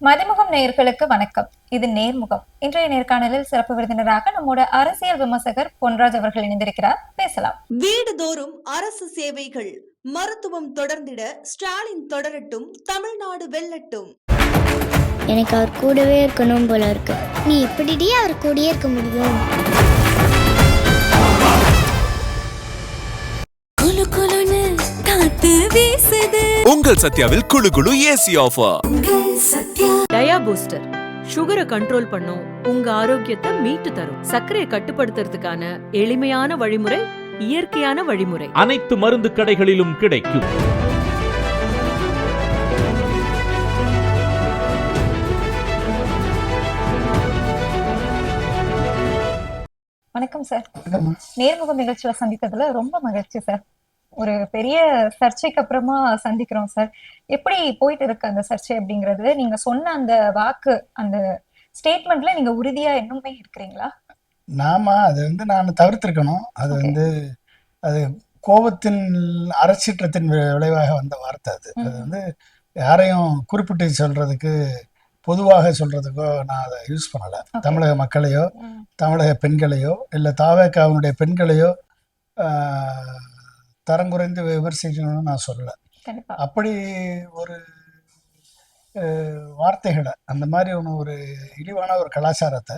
மதிமுகம் நேயர்களுக்கு வணக்கம். இது நேர்முகம். இன்றைய நேர்காணலில் சிறப்பு விருந்தினராக நம்மோட அரசியல் விமர்சகர் பொன்ராஜ் அவர்கள் இணைந்திருக்கிறார். பேசலாம். வீடுதோறும் அரசு சேவைகள், மருத்துவம் தொடர்ந்திட ஸ்டாலின் தொடரட்டும், தமிழ்நாடு வெல்லட்டும். எனக்கு அவர் கூடவே இருக்கணும் போல இருக்கு. நீ இப்படியே அவர் கூடயே இருக்க முடியும்? உங்கள் சத்யாவில் குளு குளு ஏசி ஆஃபர். டயா பூஸ்டர் சுகரை கண்ட்ரோல் பண்ணும், உங்க ஆரோக்கியத்தை மீட்டு தரும். சர்க்கரையை கட்டுப்படுத்துறதுக்கான எளிமையான வழிமுறை, இயற்கையான வழிமுறை. அனைத்து மருந்து கடைகளிலும் கிடைக்கும். வணக்கம் சார். நேர்முகம் நிகழ்ச்சியில சந்தித்ததுல ரொம்ப மகிழ்ச்சி சார். ஒரு பெரிய சர்ச்சைக்கு அப்புறமா சந்திக்கிறோம் சார். எப்படி போயிட்டு இருக்கு அந்த சர்ச்சை அப்படிங்கறது? நீங்க சொன்ன அந்த வாக்கு, அந்த ஸ்டேட்மெண்ட்ல நீங்க உறுதியா இன்னுமே இருக்கிறீங்களா? அது நான் தவிர்த்திருக்கணும். அது கோபத்தின் அறச்சீற்றத்தின் விளைவாக வந்த வார்த்தை. அது யாரையும் குறிப்பிட்டு சொல்றதுக்கு, பொதுவாக சொல்றதுக்கோ நான் அதை யூஸ் பண்ணல. தமிழக மக்களையோ தமிழக பெண்களையோ இல்லை தாவேக்காவினுடைய பெண்களையோ தரங்குறைந்து விமர்சிக்கணும்னு நான் சொல்லல. அப்படி ஒரு வார்த்தைகளை, அந்த மாதிரி ஒரு இழிவான ஒரு கலாச்சாரத்தை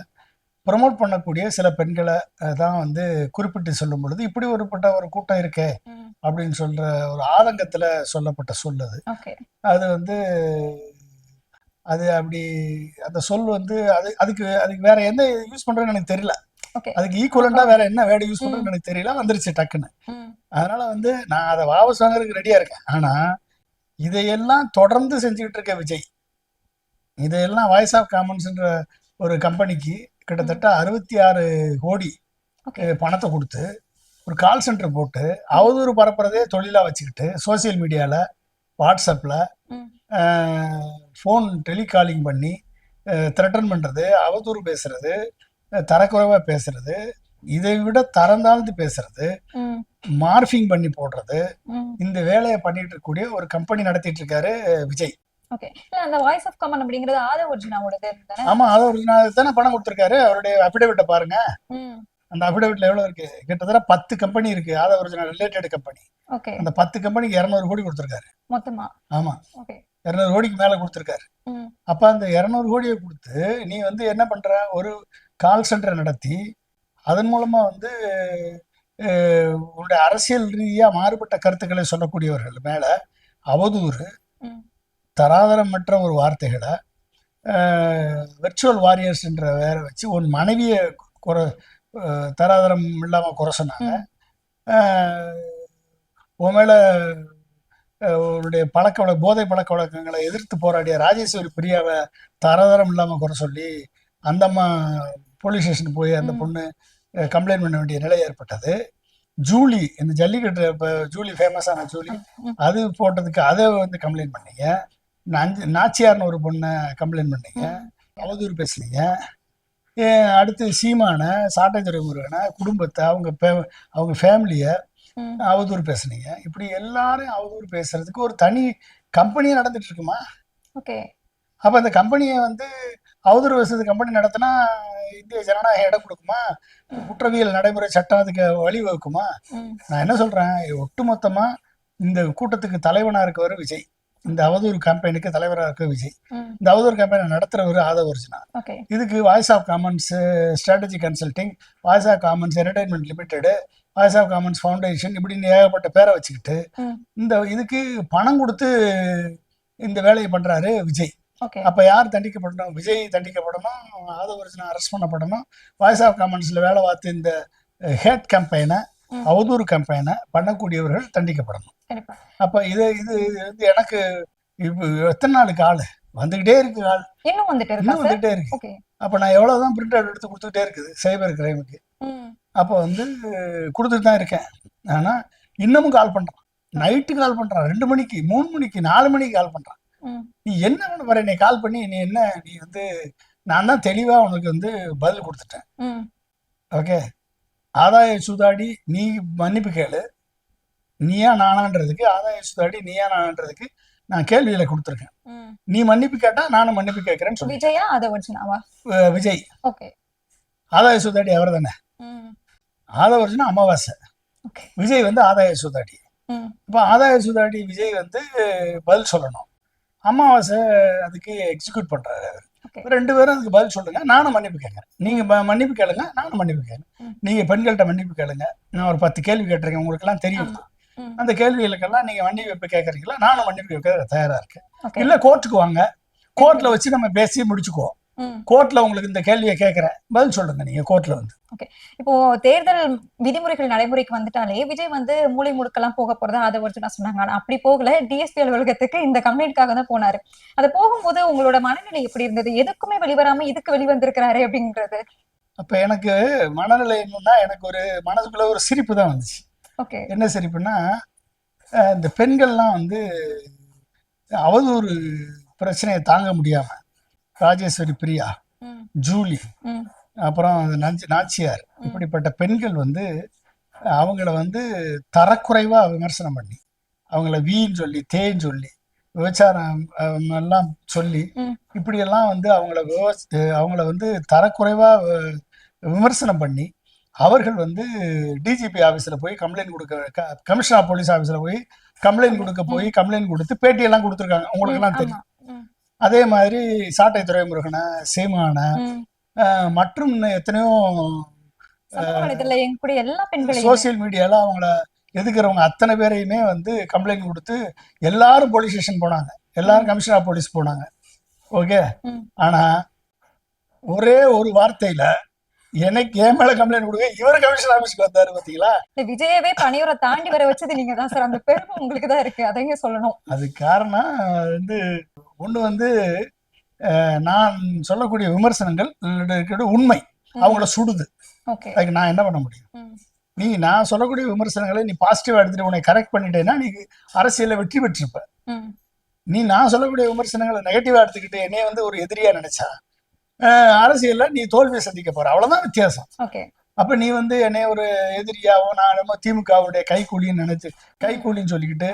ப்ரமோட் பண்ணக்கூடிய சில பெண்களை தான் குறிப்பிட்டு சொல்லும் பொழுது, இப்படி ஒரு கூட்டம் இருக்கே அப்படின்னு சொல்ற ஒரு ஆதங்கத்துல சொல்லப்பட்ட சொல்லுது. அது அது அப்படி அந்த சொல் அதுக்கு வேற என்ன யூஸ் பண்றதுன்னு எனக்கு தெரியல. அதுக்கு ஈக்குவலண்டா வேற என்ன வேர்டு யூஸ் பண்றதுன்னு எனக்கு தெரியல, வந்துருச்சு டக்குன்னு. அதனால நான் அதை வாபஸ் வாங்குறதுக்கு ரெடியா இருக்கேன். ஆனா இதையெல்லாம் தொடர்ந்து செஞ்சுக்கிட்டு இருக்க விஜய், இதையெல்லாம் வாய்ஸ் ஆஃப் காமன்ஸ்ன்ற ஒரு கம்பெனிக்கு கிட்டத்தட்ட 66 கோடி பணத்தை கொடுத்து ஒரு கால் சென்டர் போட்டு அவதூறு பரப்புறதே தொழிலா வச்சுக்கிட்டு, சோசியல் மீடியால, வாட்ஸ்அப்ல, ஃபோன் டெலிகாலிங் பண்ணி த்ரெட்டன் பண்றது, அவதூறு பேசுறது, தரக்குறைவா பேசுறது, இதை விட தரந்தாழ்ந்து பேசுறது, மார்பிங் பண்ணி போடுறது, இந்த வேலையை பண்ணிட்டு இருக்கக்கூடிய ஒரு கம்பெனி நடத்திட்டு இருக்காரு விஜய். அந்த வாய்ஸ் ஆஃப் காமன் அப்படிங்கிறது ஆதவ் அர்ஜுனாவோடது. ஆமா, ஆதவ் அர்ஜுனா தானே பணம் கொடுத்திருக்காரு. அவருடைய அபிடேவிட்ட பாருங்க. அந்த அபிடேவிட்ல எவ்வளவு இருக்கு? கிட்டத்தட்ட 10 கம்பெனி இருக்கு, ஆதவ் அர்ஜுனா ரிலேட்டட் கம்பெனி. அந்த 10 கம்பெனிக்கு 200 கோடி கொடுத்திருக்காரு மொத்தமா. ஆமா, 200 கோடிக்கு மேல கொடுத்திருக்காரு. அப்ப அந்த 200 கோடியை கொடுத்து நீ என்ன பண்ற? ஒரு கால் சென்டரை நடத்தி அதன் மூலமா உங்களுடைய அரசியல் ரீதியா மாறுபட்ட கருத்துக்களை சொல்லக்கூடியவர்கள் மேல அவதூறு, தராதரமற்ற ஒரு வார்த்தைகளை, வெர்ச்சுவல் வாரியர்ஸ் என்ற வேற வச்சு உன் மனைவியை தராதரம் இல்லாம குறை சொன்னாங்க. உன் மேல அவருடைய போதை பழக்க வழக்கங்களை எதிர்த்து போராடிய ராஜேஸ்வரி பிரியாவை தராதரம் இல்லாம குறை சொல்லி அந்த அம்மா போலீஸ் ஸ்டேஷன் போய் அந்த பொண்ணு கம்ப்ளைண்ட் பண்ண வேண்டிய நிலை ஏற்பட்டது. ஜூலி, இந்த ஜல்லிக்கட்டு ஜூலி, ஃபேமஸான ஜூலி, அது போட்டதுக்கு அதை கம்ப்ளைண்ட் பண்ணீங்க. நாச்சியார்னு ஒரு பொண்ணை கம்ப்ளைண்ட் பண்ணீங்க, அவதூறு பேசுனீங்க. அடுத்து சீமான, சாட்டைத்துறை முருகனை, குடும்பத்தை, அவங்க ஃபேமிலியை அவதூறு பேசுனீங்க. இப்படி எல்லாரும் அவதூறு பேசுறதுக்கு ஒரு தனி கம்பெனியே நடந்துட்டு இருக்குமா? அப்ப அந்த கம்பெனியை அவதூறு பேசுறது கம்பெனி நடத்தினா இந்திய ஜனநாயகம் இடம் கொடுக்குமா? குற்றவியல் நடைமுறை சட்டம் அதுக்கு வழிவகுக்குமா? நான் என்ன சொல்றேன், ஒட்டுமொத்தமா இந்த கூட்டத்துக்கு தலைவனா இருக்கவர் விஜய், இந்த அவதூறு கம்பெனிக்கு தலைவராக இருக்க விஜய், இந்த அவதூறு கம்பெனி நடத்துறவர் ஆதவ் அர்ஜுனா. இதுக்கு voice of commons strategy consulting, voice of commons entertainment limited, voice of commons foundation, இப்படின்னு ஏகப்பட்ட பேரை வச்சுக்கிட்டு இதுக்கு பணம் கொடுத்து இந்த வேலையை பண்றாரு விஜய். அப்ப யார் தண்டிக்கப்படணும்? விஜய் தண்டிக்கப்படணும், ஆதவ் அர்ஜுனா அரெஸ்ட் பண்ணப்படணும். வாய்ஸ் ஆஃப் காமன்ஸ்ல வேலை பார்த்து இந்த ஹேட் கேம்பெயினை, அவதூறு கேம்பெயினை பண்ணக்கூடியவர்கள் தண்டிக்கப்படணும். அப்ப இது எனக்கு எத்தனை நாளுக்கு ஆளு வந்துகிட்டே இருக்கு, ஆள் இன்னும் வந்துட்டே இருக்கு. அப்ப நான் எவ்வளவுதான் பிரிண்ட் அவுட் எடுத்து கொடுத்துக்கிட்டே இருக்குது சைபர் கிரைமுக்கு. அப்ப கொடுத்துட்டு தான் இருக்கேன். ஆனா இன்னமும் கால் பண்றான், நைட்டு கால் பண்றான், 2 மணிக்கு, 3 மணிக்கு, 4 மணிக்கு கால் பண்றான். நீ என்ன பண்ண போற? என்னை கால் பண்ணி நீ நான் தான் தெளிவா உனக்கு பதில் கொடுத்துட்டேன். ஓகே, ஆதாய சூதாடி நீ மன்னிப்பு கேளு, நீயா நானான்றதுக்கு, ஆதாய சூதாடி நீயா நானான்றதுக்கு நான் கேள்வியில கொடுத்துருக்கேன். நீ மன்னிப்பு கேட்டா நானும் மன்னிப்பு கேட்கிறேன்னு சொல்லி. விஜயா அதை ஒரிஜினாவா? விஜய் ஓகே. ஆதாய சூதாடி அவர் தானே. ஆதாய ஒரிஜினா அமாவாசை, ஓகே. விஜய் வந்து ஆதாய சூதாடி. இப்போ ஆதாய சூதாடி விஜய் வந்து பதில் சொல்லணும், அமாவாசை அதுக்கு எக்ஸிக்யூட் பண்றாரு அவர். ரெண்டு பேரும் அதுக்கு பதில் சொல்லுங்க, நானும் மன்னிப்பு கேட்கறேன். நீங்க மன்னிப்பு கேளுங்க, நானும் மன்னிப்பு கேட்கறேன். நீங்க பெண்கள்கிட்ட மன்னிப்பு கேளுங்க, நான் ஒரு 10 கேள்வி கேட்டிருக்கேன், உங்களுக்கு எல்லாம் தெரியும். அந்த கேள்விகளுக்கெல்லாம் நீங்க மன்னிப்பு கேட்கறீங்களா, நானும் மன்னிப்பு கேட்க தயாரா இருக்கேன். இல்ல கோர்ட்டுக்கு வாங்க, கோர்ட்ல வச்சு நம்ம பேசி முடிச்சுக்குவோம். கோர்ட்ல உங்களுக்கு இந்த கேள்வியை கேட்கறேன், பதில் சொல்லுங்க நீங்க கோர்ட்ல வந்து. ஓகே. இப்போ தேர்தல் விதிமுறைகள் நடைமுறைக்கு வந்துட்டாலே விஜய் வந்து மூளை முடுக்கெல்லாம் போக போறதா அதை ஒரிஜினா சொன்னாங்க. ஆனா அப்படி போகல, டிஎஸ்பி அலுவலகத்துக்கு இந்த கம்ப்ளைண்ட்காக தான் போனாரு. அது போகும்போது உங்களோட மனநிலை எப்படி இருந்தது? எதுக்குமே வெளிவராம இதுக்கு வெளிவந்திருக்கிறாரு அப்படின்றது. அப்ப எனக்கு மனநிலை என்னன்னா, எனக்கு ஒரு மனசுக்குள்ள ஒரு சிரிப்பு தான் வந்துச்சு. ஓகே. என்ன சிரிப்புன்னா, இந்த பெண்கள்லாம் வந்து அவதூறு பிரச்சனையை தாங்க முடியாம, ராஜேஸ்வரி பிரியா, ஜூலி, அப்புறம் நாச்சியார், இப்படிப்பட்ட பெண்கள் வந்து அவங்கள வந்து தரக்குறைவா விமர்சனம் பண்ணி, அவங்கள வீன்னு சொல்லி தேன்னு சொல்லி விபச்சாரம் எல்லாம் சொல்லி இப்படியெல்லாம் வந்து அவங்கள வந்து தரக்குறைவா விமர்சனம் பண்ணி அவர்கள் வந்து டிஜிபி ஆஃபீஸில் போய் கம்ப்ளைண்ட் கொடுக்க, கமிஷனர் ஆஃப் போலீஸ் ஆஃபீஸில் போய் கம்ப்ளைண்ட் கொடுத்து பேட்டியெல்லாம் கொடுத்துருக்காங்க, உங்களுக்கு எல்லாம் தெரியும். அதே மாதிரி சாட்டை துரைமுருகனை, சீமான மற்றும் எத்தனையோ சோசியல் மீடியால அவங்கள எதுக்குறவங்க அத்தனை பேரையுமே வந்து கம்ப்ளைண்ட் கொடுத்து எல்லாரும் போலீஸ் ஸ்டேஷன் போனாங்க, எல்லாரும் கமிஷனர் ஆஃப் போலீஸ் போனாங்க. ஓகே. ஆனா ஒரே ஒரு வார்த்தையில எனக்கு என் மேல கம்ப்ளைண்ட் கொடுக்க இவர் கமிஷன் ஆபீஸ்க்கு வந்தாரு. பாத்தீங்களா, விஜயவே பணியோரை தாண்டி வர வச்சது நீங்க தான் சார். அந்த பெருமை உங்களுக்கு தான் இருக்கு, அதைங்க சொல்லணும். அது காரணம் வந்து ஒண்ணு வந்து நான் சொல்லக்கூடிய விமர்சனங்கள் உண்மை, அவங்கள சுடுது. அதுக்கு நான் என்ன பண்ண முடியும்? நான் சொல்லக்கூடிய விமர்சனங்களை நீ பாசிட்டிவா எடுத்துட்டு உன்னை கரெக்ட் பண்ணிட்டேன்னா நீ அரசியல்ல வெற்றி பெற்றிருப்ப. நான் சொல்லக்கூடிய விமர்சனங்களை நெகட்டிவா எடுத்துக்கிட்டு என்னைய வந்து ஒரு எதிரியா நினைச்சா அரசியல்ல நீ தோல்வியை சந்திக்க போற, அவ்வளவுதான் வித்தியாசம். அப்ப நீ வந்து என்னைய ஒரு எதிரியாவோ, நான் நம்ம திமுகவுடைய கைக்கூலின்னு நினைச்சு கைக்கூலின்னு சொல்லிக்கிட்டு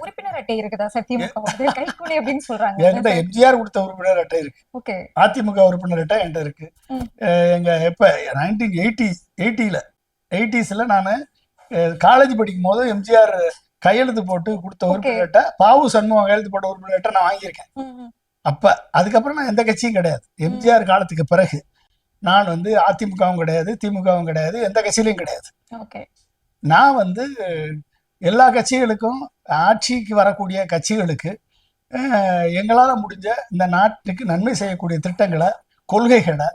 உறுப்பினர் அட்டை இருக்குதா சார்? திமுக கைக்கூலி அப்படின்னு சொல்றாங்க. என்கிட்ட எம்ஜிஆர் கொடுத்த உறுப்பினர் அட்டை இருக்கு, அதிமுக உறுப்பினர் அட்டை என்கிட்ட இருக்கு. எங்க எப்ப 1980s நானு காலேஜ் படிக்கும் போது எம்ஜிஆர் கையெழுத்து போட்டு கொடுத்த உறுப்பினர் அட்டை, பாவு சண்முகம் கையெழுத்து போட்ட உறுப்பினர் அட்டை நான் வாங்கியிருக்கேன். அப்ப அதுக்கப்புறம் நான் எந்த கட்சியும் கிடையாது. எம்ஜிஆர் காலத்துக்கு பிறகு நான் வந்து அதிமுகவும் கிடையாது, திமுகவும் கிடையாது, எந்த கட்சியிலையும் கிடையாது. நான் வந்து எல்லா கட்சிகளுக்கும், ஆட்சிக்கு வரக்கூடிய கட்சிகளுக்கு எங்களால முடிஞ்ச இந்த நாட்டுக்கு நன்மை செய்யக்கூடிய திட்டங்களை, கொள்கைகளை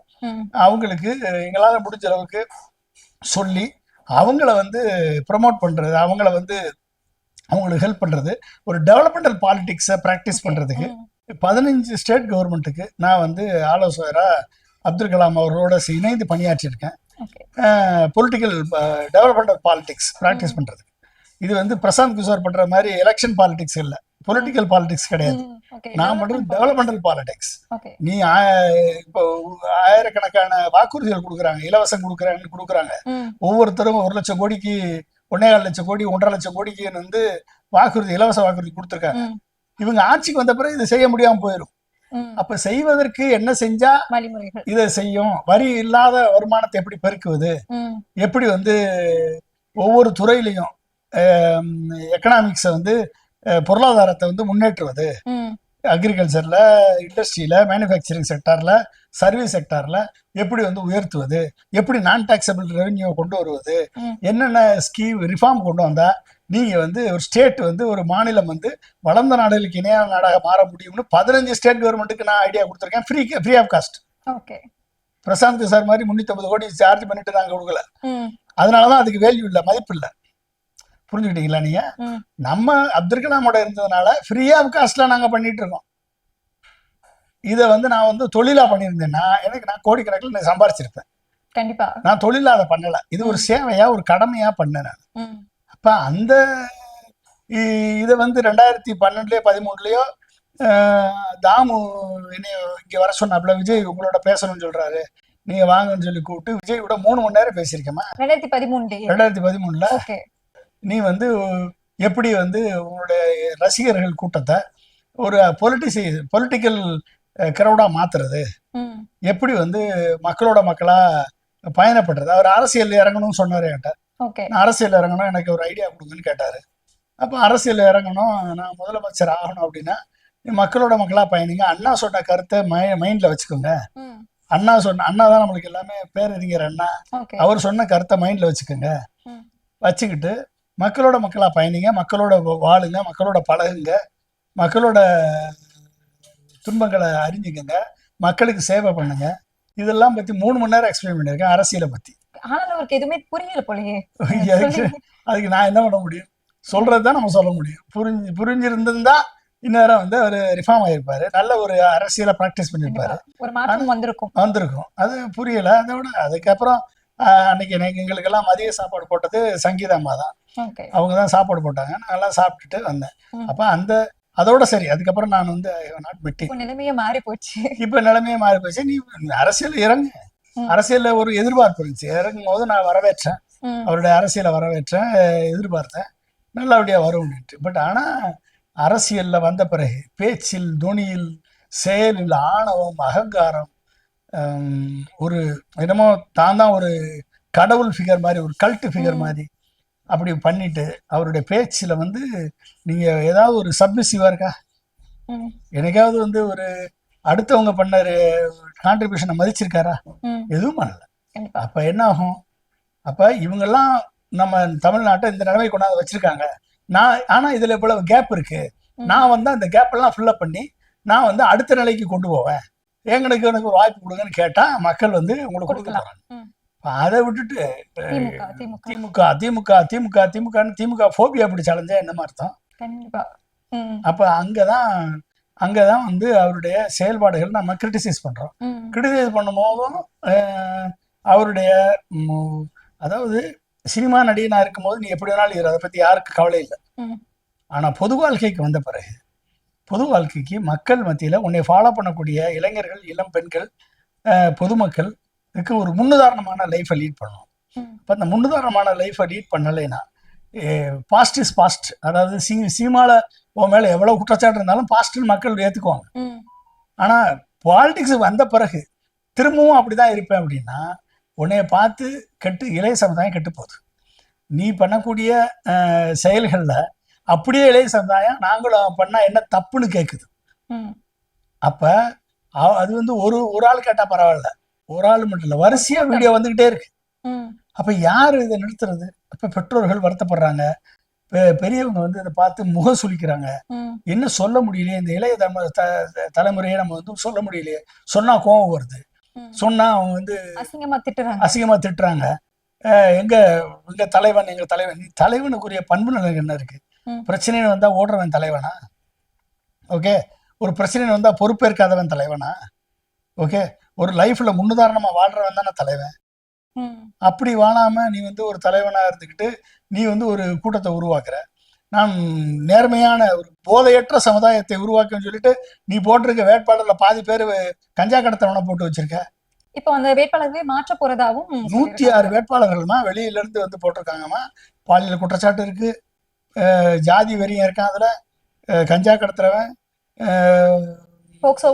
அவங்களுக்கு எங்களால முடிஞ்ச அளவுக்கு சொல்லி அவங்கள வந்து ப்ரமோட் பண்றது, அவங்கள வந்து அவங்களுக்கு ஹெல்ப் பண்றது, ஒரு டெவலப்மெண்டல் பாலிடிக்ஸை ப்ராக்டிஸ் பண்றதுக்கு 15 ஸ்டேட் கவர்மெண்ட்டுக்கு நான் வந்து ஆலோசகரா அப்துல் கலாம் அவர்களோட இணைந்து பணியாற்றியிருக்கேன். பொலிட்டிக்கல் டெவலப்மெண்டல் பாலிடிக்ஸ் ப்ராக்டிஸ் பண்றதுக்கு. இது வந்து பிரசாந்த் கிஷோர் பண்ற மாதிரி எலெக்ஷன் பாலிடிக்ஸ் இல்ல, பொலிட்டிக்கல் பாலிடிக்ஸ் கிடையாது. நான் பண்றது டெவலப்மெண்டல் பாலிடிக்ஸ். நீ இப்போ ஆயிரக்கணக்கான வாக்குறுதிகள் கொடுக்குறாங்க, இலவசம் கொடுக்குறாங்க. ஒவ்வொருத்தரும் 1 லட்சம் கோடிக்கு 1.25 லட்சம் கோடி 1.5 லட்சம் கோடிக்கு வந்து வாக்குறுதி, இலவச வாக்குறுதி கொடுத்துருக்காங்க. இவங்க ஆட்சிக்கு வந்த பிறகு இதை செய்ய முடியாம போயிடும். அப்ப செய்வதற்கு என்ன செஞ்சா இதை செய்யும்? வரி இல்லாத வருமானத்தை எப்படி பெருக்குவது, எப்படி வந்து ஒவ்வொரு துறையிலையும் எக்கனாமிக்ஸை வந்து பொருளாதாரத்தை வந்து முன்னேற்றுவது, அக்ரிகல்ச்சர்ல, இண்டஸ்ட்ரியில, மேனுஃபேக்சரிங் செக்டார்ல, சர்வீஸ் செக்டார்ல எப்படி வந்து உயர்த்துவது, எப்படி நான் டாக்ஸபிள் ரெவென்யூ கொண்டு வருவது, என்னென்ன ஸ்கீம் ரிஃபார்ம் கொண்டு வந்தா நீங்க வந்து ஒரு ஸ்டேட் வந்து ஒரு மாநிலம் வந்து வளர்ந்த நாடுகளுக்கு இணையான நாடாக மாற முடியும்னு 15 ஸ்டேட் கவர்மெண்ட்டுக்கு நான் ஐடியா கொடுத்துருக்கேன். Free of cost. Prashant sir மாதிரி 350 கோடி சார்ஜ் பண்ணிட்டு நாங்க கொடுக்கல. அதனாலதான் அதுக்கு வேல்யூ இல்லை, மதிப்பு இல்லை. புரிஞ்சுக்கிட்டீங்களா நீங்க? நம்ம அப்துல் கலாமோட இருந்ததுனால ஃப்ரீ ஆஃப் காஸ்ட்ல நாங்க பண்ணிட்டு இருக்கோம். இதை வந்து நான் வந்து தொழிலா பண்ணியிருந்தேன்னா நான் கோடிக்கணக்கில் சம்பாரிச்சிருப்பேன். கண்டிப்பா நான் தொழிலா அதை பண்ணல, இது ஒரு சேவையா, ஒரு கடமையா பண்ணேன் நான். அப்ப அந்த இதை வந்து 2012லயோ 13லயோ தாமு என்னைய இங்க வர சொன்னாப்ல, விஜய் உங்களோட பேசணும்னு சொல்றாரு, நீங்க வாங்கன்னு சொல்லி கூப்பிட்டு விஜய் கூட 3 மணி நேரம் பேசியிருக்கேமா 2013ல. நீ வந்து எப்படி வந்து உங்களுடைய ரசிகர்கள் கூட்டத்தை ஒரு பொலிட்டிக்கல் கிரௌடா மாத்துறது, ம். எப்படி வந்து மக்களோட மக்களா பயணப்படுறது. அவர் அரசியல் இறங்கணும்னு சொன்னாரு என்கிட்ட. ஓகே. நான் அரசியல் இறங்கணும், எனக்கு ஒரு ஐடியா கொடுங்கன்னு கேட்டாரு. அப்போ அரசியல் இறங்கணும், நான் முதலமைச்சர் ஆகணும் அப்படின்னா நீ மக்களோட மக்களா பயணிங்க, அண்ணா சொன்ன கருத்தை மைண்ட்ல வச்சுக்கோங்க. ம். அண்ணா தான் நம்மளுக்கு எல்லாமே, பேரறிஞர் அண்ணா, ஓகே. அவர் சொன்ன கருத்தை மைண்ட்ல வச்சுக்கோங்க. ம். வச்சுக்கிட்டு மக்களோட மக்களா பயணிங்க, மக்களோட வாழுங்க, மக்களோட பழகுங்க, மக்களோட துன்பங்களை அறிஞ்சுக்கங்க, மக்களுக்கு சேவை பண்ணுங்க. இதெல்லாம் பத்தி 3 மணி நேரம் எக்ஸ்பிளைன் பண்ணியிருக்கேன் அரசியலை பத்தி. ஆனாலும் அவருக்கு எதுவுமே புரியல போலயே. அதுக்கு நான் என்ன பண்ண முடியும்? சொல்றதுதான் நம்ம சொல்ல முடியும். புரிஞ்சிருந்திருந்தா இந்நேரம் வந்து அவர் ரிஃபார்ம் ஆயிருப்பாரு, நல்ல ஒரு அரசியலை ப்ராக்டிஸ் பண்ணியிருப்பாரு, ஒரு மாற்றம் வந்திருக்கும். அது புரியல. அதோட அதுக்கப்புறம் அன்னைக்கு எங்களுக்கு எல்லாம் மதிய சாப்பாடு போட்டது சங்கீதா அம்மா தான். ஓகே. அவங்க தான் சாப்பாடு போட்டாங்க. நான் நல்லா சாப்பிட்டுட்டு வந்தேன். ம். அப்ப அதோட சரி. அதுக்கப்புறம் நான் வந்து நாட் மீட்டிங். இப்ப நிலைமையே மாறி போச்சு. இப்ப நிலைமையே மாறி போச்சு. நீ அரசியல் இறங்கு. ம். அரசியல்ல ஒரு எதிர்பார்ப்பு இருந்துச்சு. இறங்கும் போது நான் வரவேற்றேன், ம். அவருடைய அரசியலை வரவேற்றேன், எதிர்பார்த்தேன் நல்லபடியா வரும். பட் ஆனா அரசியல்ல வந்த பிறகு பேச்சில், துணியில், செயலில் ஆணவம், அகங்காரம், ஒரு என்னமோ தான் ஒரு கடவுள் ஃபிகர் மாதிரி, ஒரு கல்ட்டு ஃபிகர் மாதிரி அப்படி பண்ணிட்டு அவருடைய பேச்சுல வந்து நீங்க ஏதாவது ஒரு சப்மிசிவா இருக்கா? ம். எனக்காவது வந்து ஒரு அடுத்தவங்க பண்ண கான்ட்ரிபியூஷனை மதிச்சிருக்காரா? ம். எதுவும் பண்ணல. கண்டிப்பா. அப்ப என்ன ஆகும்? அப்ப இவங்கெல்லாம் நம்ம தமிழ்நாட்டை இந்த நிலைமை கொண்டாந்து வச்சிருக்காங்க. ஆனா இதுல இவ்வளவு கேப் இருக்கு. நான் வந்து அந்த கேப் எல்லாம் ஃபில்லப் பண்ணி நான் வந்து அடுத்த நிலைக்கு கொண்டு போவேன், எனக்கு ஒரு வாய்ப்பு கொடுங்கன்னு கேட்டா மக்கள் வந்து உங்களுக்கு கொடுக்க கொடுக்கலாம். போறாங்க. ம். அதை விட்டுட்டு திமுக. திமுக ஃபோபியா அப்படி சலைஞ்சா என்னமா அர்த்தம்? கண்டிப்பா. ம். அப்ப அங்கதான் வந்து அவருடைய செயல்பாடுகள் நம்ம கிரிட்டிசைஸ் பண்றோம். ம். கிரிட்டிசைஸ் பண்ணும் போதும் அவருடைய அதாவது சினிமா நடிகனா இருக்கும்போது நீ எப்படி வேணாலும் இரு, அதை பத்தி யாருக்கு கவலை இல்லை. ம். ஆனா பொது வாழ்க்கைக்கு வந்த பிறகு, பொது வாழ்க்கைக்கு மக்கள் மத்தியில உன்னை ஃபாலோ பண்ணக்கூடிய இளைஞர்கள், இளம் பெண்கள், பொதுமக்களுக்கு ஒரு முன்னுதாரணமான லைஃபை லீட் பண்ணணும். ம். இப்போ அந்த முன்னுதாரணமான லைஃபை லீட் பண்ணலைன்னா பாஸ்ட் இஸ் பாஸ்ட். அதாவது சினிமால உன் மேல எவ்வளவு குற்றச்சாட்டு இருந்தாலும் பாஸ்ட்னு மக்கள் ஏத்துக்குவாங்க. ம். ஆனா பாலிடிக்ஸ் வந்த பிறகு திரும்பவும் அப்படிதான் இருப்பேன் அப்படின்னா உன்னைய பார்த்து இளைய சமுதாயம் கெட்டு போகுது. நீ பண்ணக்கூடிய செயல்கள்ல அப்படியே இளைய சமுதாயம் நாங்களும் பண்ணா என்ன தப்புன்னு கேட்குது. ம். அப்ப அது வந்து ஒரு ஆள் கேட்டா பரவாயில்ல, ஒரு ஆள் மட்டும் இல்ல, வரிசையா வீடியோ வந்துகிட்டே இருக்கு. ம். அப்ப யாரு இதை நிறுத்துறது? அப்ப பெற்றோர்கள் வருத்தப்படுறாங்க, பெரியவங்க வந்து இதை பார்த்து முகம் சுளிக்கிறாங்க. ம். என்ன சொல்ல முடியலையே, இந்த இளைய தலைமுறையை நம்ம வந்து சொல்ல முடியலையே, சொன்னா கோபம் வருது, ம். சொன்னா அவங்க வந்து அசிங்கமா திட்டுறாங்க. எங்க தலைவன், நீ தலைவனுக்குரிய பண்பு நிலைகள் என்ன இருக்கு? ம். பிரச்சனைன்னு வந்தா ஓடுறவன் தலைவனா? ஓகே. ஒரு பிரச்சனைன்னு வந்தா பொறுப்பேற்காதவன் தலைவனா? ஓகே. ஒரு லைஃப்ல முன்னுதாரணமா வாழ்றவன் தானே தலைவன். ம். அப்படி வாழாம நீ வந்து ஒரு தலைவனா இருந்துக்கிட்டு நீ வந்து ஒரு கூட்டத்தை உருவாக்குற. நான் நேர்மையான ஒரு போதையற்ற சமுதாயத்தை உருவாக்குன்னு சொல்லிட்டு நீ போட்டிருக்க வேட்பாளர்ல பாதி பேர் கஞ்சா கடத்தவனை போட்டு வச்சிருக்க. இப்போ அந்த வேட்பாளர்களே மாற்ற போறதாவும் 106 வேட்பாளர்கள்மா வெளியில இருந்து வந்து போட்டிருக்காங்கம்மா. பாலியல் குற்றச்சாட்டு இருக்கு, ஜாதி வெறியம் இருக்கான், அதுல கஞ்சா கடத்துறவன், போக்சோ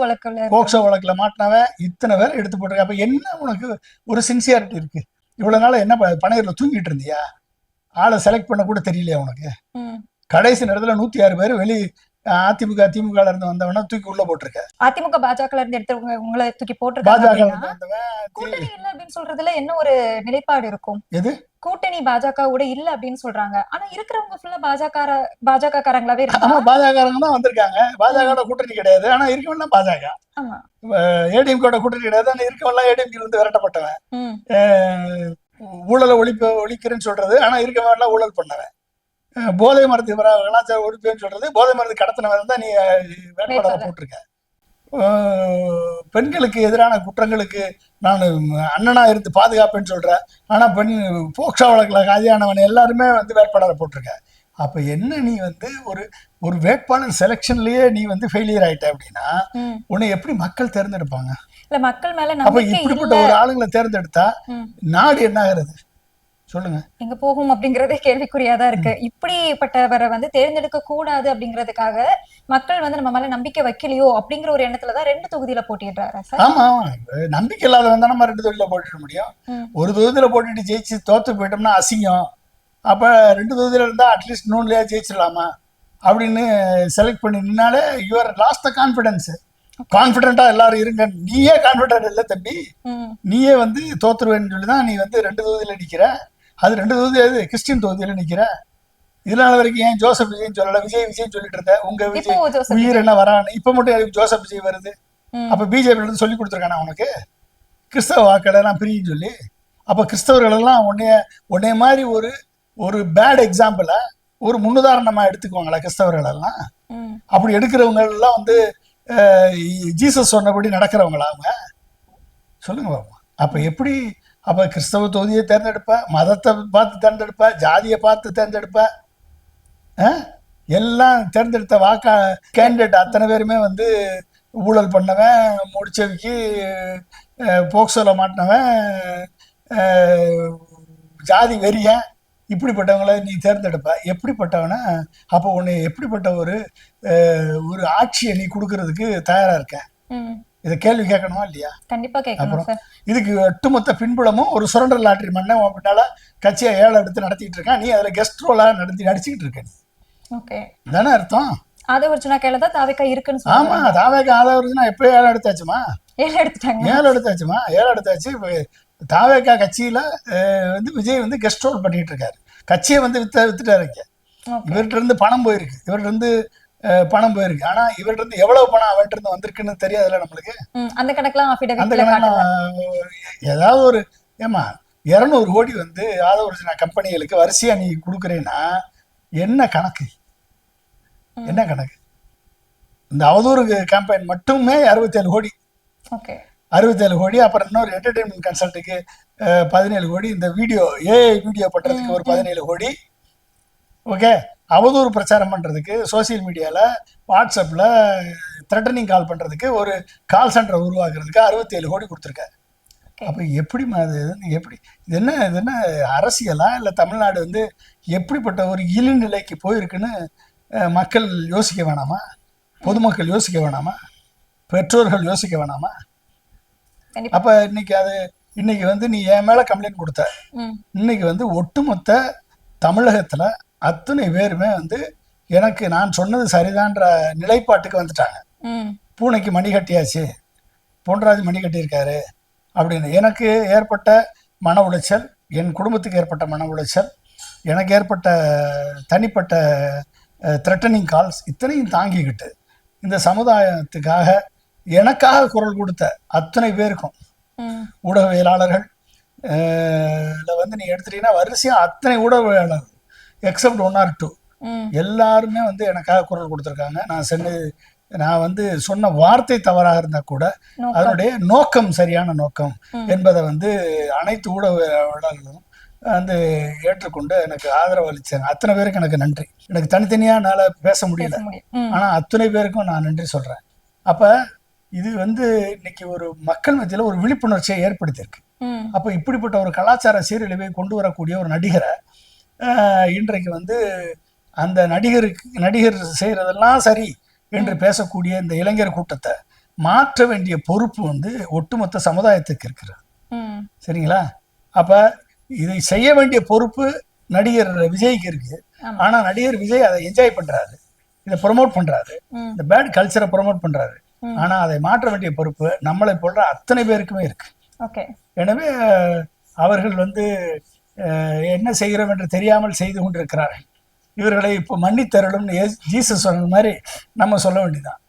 வழக்குல மாட்டினவன், இத்தனை பேர் எடுத்து போட்டிருக்க. அப்ப என்ன உனக்கு ஒரு சின்சியாரிட்டி இருக்கு? இவ்வளவு நாள் என்ன பனையூர்ல தூங்கிட்டு இருந்தியா? ஆளை செலக்ட் பண்ண கூட தெரியலையா உனக்கு? கடைசி நேரத்துல 106 பேர் வெளி அதிமுக திமுக இருந்து வந்தவனா தூக்கி உள்ள போட்டிருக்க. அதிமுக பாஜக இருந்து எடுத்தவங்க உங்களை தூக்கி போட்டிருக்காங்க. கூட்டணி இல்ல அப்படின்னு சொல்றதுல என்ன ஒரு நிலைப்பாடு இருக்கும்? எது கூட்டணி பாஜக கூட இல்ல அப்படின்னு சொல்றாங்க, ஆனா இருக்கிறவங்க ஃபுல்லா பாஜக காரங்களாவே இருக்காங்க. ஆமா, பாஜக தான் வந்திருக்காங்க. பாஜக கூட்டணி கிடையாது, ஆனா இருக்கவெல்லாம் பாஜக. ஆமா, ஏடிஎம்கே கூட்டணி கிடையாது, ஆனா இருக்கவெல்லாம் ஏடிஎம்கே இருந்து விரட்டப்பட்டவன். ஊழலை ஒழிக்கிறேன்னு சொல்றது, ஆனா இருக்கவெல்லாம் ஊழல் பண்ணவன். போதை மருந்து கலாச்சார ஒழிப்புன்னு சொல்றது, போதை மருந்து கடத்தினவன் தான் நீ வேட்பாளரை போட்டிருக்க. பெண்களுக்கு எதிரான குற்றங்களுக்கு நான் அண்ணனா இருந்து பாதுகாப்பேன்னு சொல்றேன், ஆனா போக்சோ வழக்குல காதியானவன் எல்லாருமே வந்து வேட்பாளரை போட்டிருக்க. அப்ப என்ன நீ வந்து ஒரு வேட்பாளர் செலக்ஷன்லயே நீ வந்து ஃபெயிலியர் ஆயிட்ட அப்படின்னா உன்னை எப்படி மக்கள் தேர்ந்தெடுப்பாங்க? மக்கள் மேல அப்ப இப்படிப்பட்ட ஒரு ஆளுங்களை தேர்ந்தெடுத்தா நாடு என்ன ஆகிறது சொல்லுங்க. எங்க போகும் அப்படிங்கறதே கேள்விக்குறியாதான் இருக்கு. இப்படிப்பட்டவரை வந்து தேர்ந்தெடுக்க கூடாது அப்படிங்கிறதுக்காக மக்கள் வந்து நம்ம மேல நம்பிக்கை வைக்கலையோ அப்படிங்கிற ஒரு எண்ணத்துலதான் 2 தொகுதியில போட்டிடுறாரா சார்? ஆமா, ஆமா. நம்பிக்கை இல்லாதவன் தான் நம்ம 2 தொகுதியில போட்டிட முடியும். ஒரு தொகுதியில போட்டுட்டு ஜெயிச்சு தோத்து போயிட்டோம்னா அசிங்கம். அப்ப 2 தொகுதியில இருந்தா அட்லீஸ்ட் 3லயா ஜெயிச்சிடலாமா அப்படின்னு செலக்ட் பண்ணி நின்னாலே யுவர் லாஸ்ட் த கான்பிடன்ஸ். கான்பிடண்டா எல்லாரும் இருங்க. நீயே கான்பிடன்ட் இல்ல தம்பி, நீயே வந்து தோத்துருவேன்னு சொல்லிதான் நீ வந்து 2 தொகுதியில நிக்கிற. அது 2 தொகுதி எது கிறிஸ்டின் தொகுதியில நிக்கிற. இதனால வரைக்கும் ஏன் ஜோசப் விஜய் சொல்லல, விஜய் சொல்லிட்டு இருந்த. உங்க விஜய் உயிர் என்ன வரான்னு இப்ப மட்டும் ஜோசப் விஜய் வருது. அப்ப பிஜேபி இருந்து சொல்லி கொடுத்துருக்கானா உனக்கு கிறிஸ்தவ வாக்கெல்லாம் பிரியும் சொல்லி? அப்ப கிறிஸ்தவர்கள் எல்லாம் உன்னைய மாதிரி ஒரு பேட் எக்ஸாம்பிள ஒரு முன்னுதாரணமா எடுத்துக்குவாங்களா கிறிஸ்தவர்கள் எல்லாம்? அப்படி எடுக்கிறவங்க எல்லாம் வந்து ஜீசஸ் சொன்னபடி நடக்கிறவங்களா அவங்க? சொல்லுங்க பாப்பா. அப்ப எப்படி அப்ப கிறிஸ்தவ தொகுதியை தேர்ந்தெடுப்ப, மதத்தை பார்த்து தேர்ந்தெடுப்ப, ஜாதியை பார்த்து தேர்ந்தெடுப்ப, எல்லாம் தேர்ந்தெடுத்த கேண்டிடேட் அத்தனை பேருமே வந்து ஊழல் பண்ணவன், முடிச்சவைக்கு போக்சோல மாட்டினவன், ஜாதி வெறியன், இப்படிப்பட்டவங்களை நீ தேர்ந்தெடுப்ப. எப்படிப்பட்டவன? அப்போ உன்னை எப்படிப்பட்ட ஒரு ஆட்சியை நீ கொடுக்கறதுக்கு தயாரா இருக்க? இதை கேள்வி கேட்கணுமா இல்லையா? கண்டிப்பா கேட்கணும் சார். இதுக்கு ஒட்டுமொத்த பின்புலமும் ஒரு சுரண்டல் லாட்டரி மண்ணை பின்னால கட்சியை 7 எடுத்து நடத்திட்டு இருக்கான். நீ அதுல கெஸ்ட் ரோலா நடிச்சுக்கிட்டு இருக்க. ஓகே, தானே அர்த்தம்? ஆதவர்ஜுனா கையில தான் தாவேக்கா இருக்குன்னு ஆமா, தாவேக்கா ஆதவர்ஜுனா எப்போ 7 எடுத்தாச்சுமா? 7 எடுத்துட்டாங்க. 7 எடுத்தாச்சுமா? 7 எடுத்தாச்சு. தாவேக்கா கட்சியில வந்து விஜய் வந்து கெஸ்ட் ரோல் பண்ணிட்டு இருக்காரு. கட்சியை வந்து வித்துட்டாரு. இவர்கிட்ட இருந்து பணம் போயிருக்கு, பணம் போயிருக்கு. ஆனா இவர்கிட்ட இருந்து எவ்வளவு பணம் அவர்கிட்ட இருந்து வந்திருக்குன்னு தெரியாதுல்ல நம்மளுக்கு. அந்த கணக்கெல்லாம் ஏதாவது ஒரு ஏமா 200 கோடி வந்து ஆதவர்ஜுனா கம்பெனிகளுக்கு வரிசையா நீ கொடுக்குறேன்னா என்ன கணக்கு? என்ன கணக்கு? இந்த அவதூறு கேம்பெயின் மட்டுமே 67 கோடி. 67 கோடி. அப்புறம் இன்னொரு என்டர்டைன்மெண்ட் கன்சல்ட்டுக்கு 17 கோடி. இந்த வீடியோ பண்றதுக்கு ஒரு 17 கோடி. ஓகே, அவதூறு பிரச்சாரம் பண்றதுக்கு சோசியல் மீடியால வாட்ஸ்அப்ல த்ரெட்டனிங் கால் பண்றதுக்கு ஒரு கால் சென்டர் உருவாக்குறதுக்கு 67 கோடி கொடுத்துருக்காரு. அப்ப எப்படி அது எப்படி இது என்ன அரசியலா இல்ல தமிழ்நாடு வந்து எப்படிப்பட்ட ஒரு இழிநிலைக்கு போயிருக்குன்னு மக்கள் யோசிக்க வேணாமா? பொதுமக்கள் யோசிக்க வேணாமா? பெற்றோர்கள் யோசிக்க வேணாமா? அப்ப இன்னைக்கு வந்து நீ என் மேல கம்ப்ளைண்ட் கொடுத்த. இன்னைக்கு வந்து ஒட்டுமொத்த தமிழகத்துல அத்தனை பேருமே வந்து எனக்கு நான் சொன்னது சரிதான்ற நிலைப்பாட்டுக்கு வந்துட்டாங்க. பூனைக்கு மணி கட்டியாச்சு, பொன்ராஜ் மணி கட்டியிருக்காரு அப்படின்னு. எனக்கு ஏற்பட்ட மன உளைச்சல், என் குடும்பத்துக்கு ஏற்பட்ட மன உளைச்சல், எனக்கு ஏற்பட்ட தனிப்பட்ட த்ரெட்டனிங் கால்ஸ் இத்தனையும் தாங்கிக்கிட்டு இந்த சமுதாயத்துக்காக எனக்காக குரல் கொடுத்த அத்தனை பேருக்கும், ஊடகவியலாளர்கள் வந்து நீ எடுத்துட்டீங்கன்னா வரிசையா அத்தனை ஊடகவியலாளர்கள் எக்ஸப்ட் 1 or 2 எல்லாருமே வந்து எனக்காக குரல் கொடுத்துருக்காங்க. நான் வந்து சொன்ன வார்த்தை தவறாக இருந்தா கூட அதனுடைய நோக்கம் சரியான நோக்கம் என்பதை வந்து அனைத்து ஊடகவியலாளர்களும் வந்து ஏற்றுக்கொண்டு எனக்கு ஆதரவு அளிச்சாங்க. அத்தனை பேருக்கு எனக்கு நன்றி. எனக்கு தனித்தனியா என்னால பேச முடியல, ஆனா அத்தனை பேருக்கும் நான் நன்றி சொல்றேன். அப்ப இது வந்து இன்னைக்கு ஒரு மக்கள் மத்தியில ஒரு விழிப்புணர்ச்சியை ஏற்படுத்தியிருக்கு. அப்ப இப்படிப்பட்ட ஒரு கலாச்சார சீரழிவை கொண்டு வரக்கூடிய ஒரு நடிகரை இன்றைக்கு வந்து அந்த நடிகர் செய்யறதெல்லாம் சரி என்று பேசக்கூடிய இந்த இளைஞர் கூட்டத்தை மாற்ற வேண்டிய பொறுப்பு வந்து ஒட்டுமொத்த சமுதாயத்துக்கு இருக்கிறது. சரிங்களா? அப்ப இதை செய்ய வேண்டிய பொறுப்பு நடிகர் விஜய்க்கு இருக்கு. ஆனா நடிகர் விஜய் அதை என்ஜாய் பண்றாரு, இதை ப்ரொமோட் பண்றாரு, இந்த பேட் கல்ச்சரை ப்ரொமோட் பண்றாரு. ஆனா அதை மாற்ற வேண்டிய பொறுப்பு நம்மளை போன்ற அத்தனை பேருக்குமே இருக்கு. எனவே அவர்கள் வந்து என்ன செய்கிறோம் என்று தெரியாமல் செய்து கொண்டிருக்கிறார்கள். இவர்களை இப்போ மன்னித்தருளும்னு ஜீசஸ் சொன்ன மாதிரி நம்ம சொல்ல வேண்டியதான்.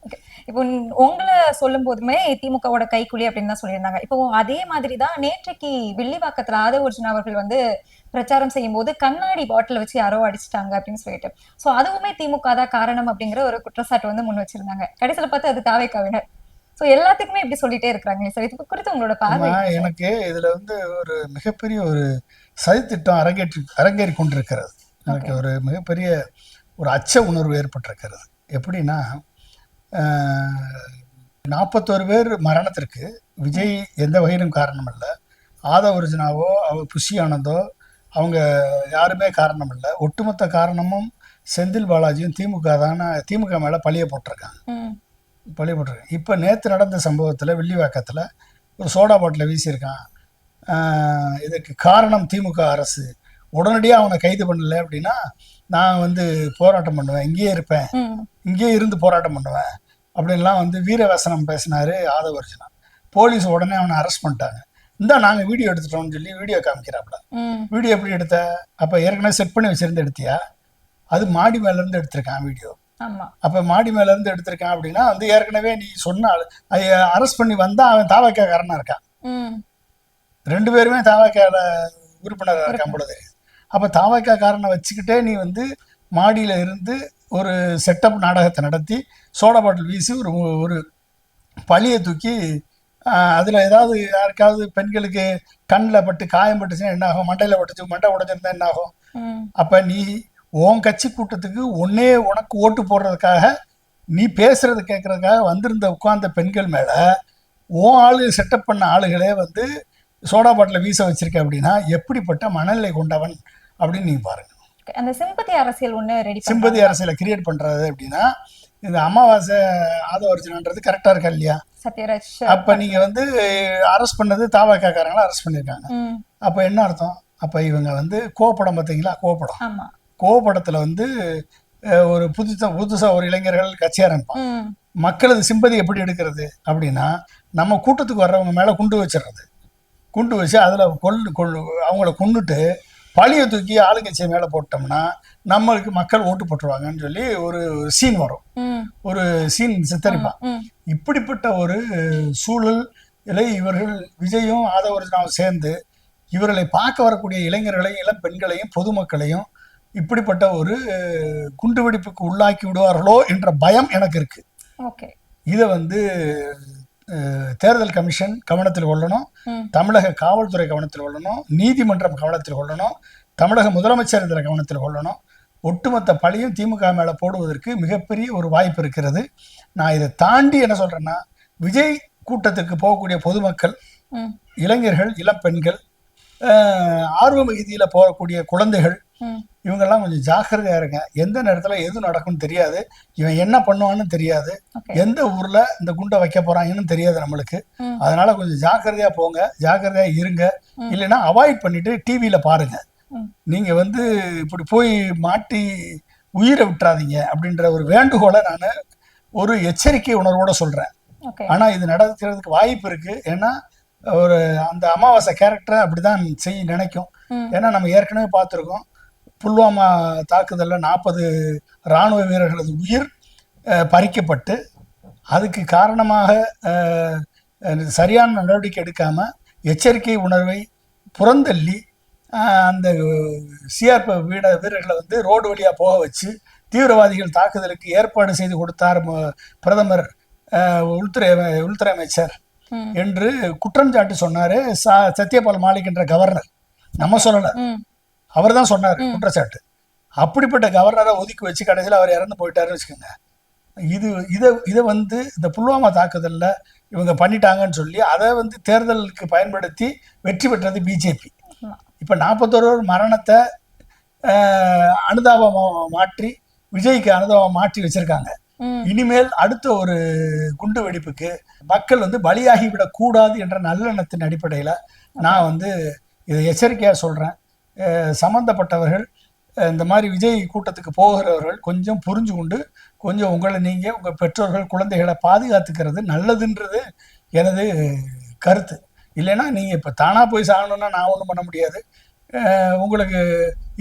இப்போ உங்களை சொல்லும் போதுமே திமுகவோட கைக்குலி அப்படின்னு தான் சொல்லியிருந்தாங்க. இப்போ அதே மாதிரிதான் நேற்றைக்கு வில்லிவாக்கத்துல ஆதவர்ஜுனா அவர்கள் வந்து பிரச்சாரம் செய்யும் போது கண்ணாடி பாட்டில் வச்சு யாரோ அடிச்சிட்டாங்க அப்படின்னு சொல்லிட்டு, சோ அதுவுமே திமுக தான் காரணம் அப்படிங்கிற ஒரு குற்றச்சாட்டு வந்து முன் வச்சிருந்தாங்க. கடைசியில பார்த்து அது தாவேக்காவினர். சோ எல்லாத்துக்குமே இப்படி சொல்லிட்டே இருக்கிறாங்க. சார், இது குறித்து உங்களோட பார்வை? எனக்கு இதுல வந்து ஒரு மிகப்பெரிய ஒரு சதித்திட்டம் அரங்கேறி கொண்டிருக்கிறது. எனக்கு ஒரு மிகப்பெரிய ஒரு அச்ச உணர்வு ஏற்பட்டிருக்கிறது. எப்படின்னா 41 பேர் மரணத்திற்கு விஜய் எந்த வகையிலும் காரணம் அல்ல. ஆதவர்ஜுனாவோ புஷி ஆனந்தோ அவங்க யாருமே காரணம் இல்லை. ஒட்டுமொத்த காரணமும் செந்தில் பாலாஜியும் திமுக மேலே பழிய போட்டிருக்காங்க. இப்போ நேற்று நடந்த சம்பவத்தில் வில்லிவாக்கத்தில் ஒரு சோடா பாட்டில் வீசியிருக்கான். இதுக்கு காரணம் திமுக அரசு. உடனடியாக அவனை கைது பண்ணல அப்படின்னா நான் வந்து போராட்டம் பண்ணுவேன், இங்கேயே இருப்பேன், இங்கேயே இருந்து போராட்டம் பண்ணுவேன் அப்படின்லாம் வந்து வீரவசனம் பேசினாரு ஆதவ அர்ஜுனா. போலீஸ் உடனே அவனை அரெஸ்ட் பண்ணிட்டாங்க. நாங்கள் வீடியோ எடுத்துட்டோம்னு சொல்லி வீடியோ காமிக்கிறாப்புல. வீடியோ எப்படி எடுத்த? அப்போ ஏற்கனவே செட் பண்ணி வச்சிருந்து எடுத்தியா? அது மாடி மேலேருந்து எடுத்திருக்கான் வீடியோ. அப்போ மாடி மேலேருந்து எடுத்திருக்கான் அப்படின்னா வந்து ஏற்கனவே நீ சொன்னால் அரெஸ்ட் பண்ணி வந்தால் அவன் தாவக்காரனாக இருக்கான். 2 பேருமே தாவக்கால உறுப்பினராக இருக்கான் பொழுது. அப்போ தாவக்காரனை வச்சுக்கிட்டே நீ வந்து மாடியில் இருந்து ஒரு செட்டப் நாடகத்தை நடத்தி சோடா பாட்டில் வீசி ஒரு பழியை தூக்கி அதில் ஏதாவது யாருக்காவது பெண்களுக்கு கண்ணில் பட்டு காயம் பட்டுச்சுன்னா என்ன ஆகும்? மண்டையில் பட்டுச்சு, மண்டை உடைச்சிருந்தா என்ன ஆகும்? அப்போ நீ உன் கட்சி கூட்டத்துக்கு உனக்கு ஓட்டு போடுறதுக்காக நீ பேசுறது கேட்கறதுக்காக வந்திருந்த உட்கார்ந்த பெண்கள் மேலே உன் ஆளுகள் செட்டப் பண்ண ஆளுகளே வந்து சோடா பாட்டில் வீச வச்சிருக்க அப்படின்னா எப்படிப்பட்ட மனநிலை கொண்டவன் அப்படின்னு நீங்க பாருங்க. அந்த சிம்பதி அரசியல் சிம்பதி அரசியலை கிரியேட் பண்றது அப்படின்னா இந்த அமாவாசை ஆதவ அர்ஜுனான்றது கரெக்டா இருக்கா இல்லையா? சத்யராஜ் அப்ப நீங்க வந்து அரெஸ்ட் பண்ணது தாவக்காரங்களை அரெஸ்ட் பண்ணிருக்காங்க. அப்ப என்ன அர்த்தம்? அப்ப இவங்க வந்து கோபப்படம் பார்த்தீங்களா? கோபப்படத்துல வந்து ஒரு புதுசா ஒரு இளைஞர்கள் கட்சி ஆரம்பிப்பான். மக்களது சிம்பதி எப்படி எடுக்கிறது அப்படின்னா நம்ம கூட்டத்துக்கு வர்றவங்க மேல குண்டு வச்சு அதுல அவங்கள கொண்டுட்டு பழிய தூக்கி ஆளுங்கட்சியை மேல போட்டோம்னா நம்மளுக்கு மக்கள் ஓட்டு போட்டுருவாங்கன்னு சொல்லி ஒரு சீன் வரும், ஒரு சீன் சித்தரிப்பான். இப்படிப்பட்ட ஒரு சூழல் இவர்கள் விஜயும் ஆதவ அர்ஜுனாவும் சேர்ந்து இவர்களை பார்க்க வரக்கூடிய இளைஞர்களையும் இளம் பெண்களையும் பொதுமக்களையும் இப்படிப்பட்ட ஒரு குண்டுவெடிப்புக்கு உள்ளாக்கி விடுவார்களோ என்ற பயம் எனக்கு இருக்கு. இதை வந்து தேர்தல் கமிஷன் கவனத்தில் கொள்ளணும், தமிழக காவல்துறை கவனத்தில் கொள்ளணும், நீதிமன்றம் கவனத்தில் கொள்ளணும், தமிழக முதலமைச்சர் இதில் கவனத்தில் கொள்ளணும். ஒட்டுமொத்த பழியும் திமுக மேல போடுவதற்கு மிகப்பெரிய ஒரு வாய்ப்பு இருக்கிறது. நான் இதை தாண்டி என்ன சொல்றேன்னா, விஜய் கூட்டத்துக்கு போகக்கூடிய பொதுமக்கள், இளைஞர்கள், இளம் பெண்கள், ஆர்வ மிகுதியில போகக்கூடிய குழந்தைகள், இவங்கெல்லாம் கொஞ்சம் ஜாக்கிரதையா இருங்க. எந்த நேரத்துல எது நடக்கும்னு தெரியாது, இவன் என்ன பண்ணுவான்னு தெரியாது, எந்த ஊர்ல இந்த குண்டை வைக்க போறாங்கன்னு தெரியாது நம்மளுக்கு. அதனால கொஞ்சம் ஜாக்கிரதையா போங்க, ஜாக்கிரதையா இருங்க. இல்லைன்னா அவாய்ட் பண்ணிட்டு டிவியில பாருங்க. நீங்க வந்து இப்படி போய் மாட்டி உயிரை விட்டுறாதீங்க அப்படின்ற ஒரு வேண்டுகோளை நான் ஒரு எச்சரிக்கை உணர்வோட சொல்றேன். ஆனா இது நடக்கிறதுக்கு வாய்ப்பு இருக்கு. ஏன்னா ஒரு அந்த அமாவாசை கேரக்டரை அப்படிதான் நினைக்கும். ஏன்னா நம்ம ஏற்கனவே பார்த்துருக்கோம், புல்வாமா தாக்குதல்ல 40 இராணுவ வீரர்களது உயிர் பறிக்கப்பட்டு அதுக்கு காரணமாக சரியான நடவடிக்கை எடுக்காம எச்சரிக்கை உணர்வை புறந்தள்ளி அந்த சிஆர்பிஎஃப் வீரர்களை வந்து ரோடு வழியா போக வச்சு தீவிரவாதிகள் தாக்குதலுக்கு ஏற்பாடு செய்து கொடுத்தார் பிரதமர், உள்துறை அமைச்சர் என்று குற்றம் சாட்டி சொன்னாரு சத்யபால் மாலிக் என்ற கவர்னர். நம்ம சொல்லல, அவர் தான் சொன்னார் குற்றச்சாட்டு. அப்படிப்பட்ட கவர்னரை ஒதுக்கி வச்சு கடைசியில் அவர் இறந்து போயிட்டாருன்னு வச்சுக்கோங்க. இதை வந்து இந்த புல்வாமா தாக்குதல்ல இவங்க பண்ணிட்டாங்கன்னு சொல்லி அதை வந்து தேர்தலுக்கு பயன்படுத்தி வெற்றி பெற்றது பிஜேபி. இப்ப 41 மரணத்தை அனுதாபமா மாற்றி விஜய்க்கு அனுதாபம் மாற்றி வச்சிருக்காங்க. இனிமேல் அடுத்த ஒரு குண்டு வெடிப்புக்கு மக்கள் வந்து பலியாகி விடக் கூடாது என்ற நல்லெண்ணத்தின் அடிப்படையில நான் வந்து இதை எச்சரிக்கையா சொல்றேன். சம்பந்தப்பட்டவர்கள், இந்த மாதிரி விஜய் கூட்டத்துக்கு போகிறவர்கள் கொஞ்சம் புரிஞ்சு கொண்டு கொஞ்சம் உங்களை நீங்க உங்க பெற்றோர்கள் குழந்தைகளை பாதுகாத்துக்கிறது நல்லதுன்றது எனது கருத்து. இல்லைன்னா நீங்க இப்ப தானா போய் சாகணும்னா நான் ஒன்றும் பண்ண முடியாது. உங்களுக்கு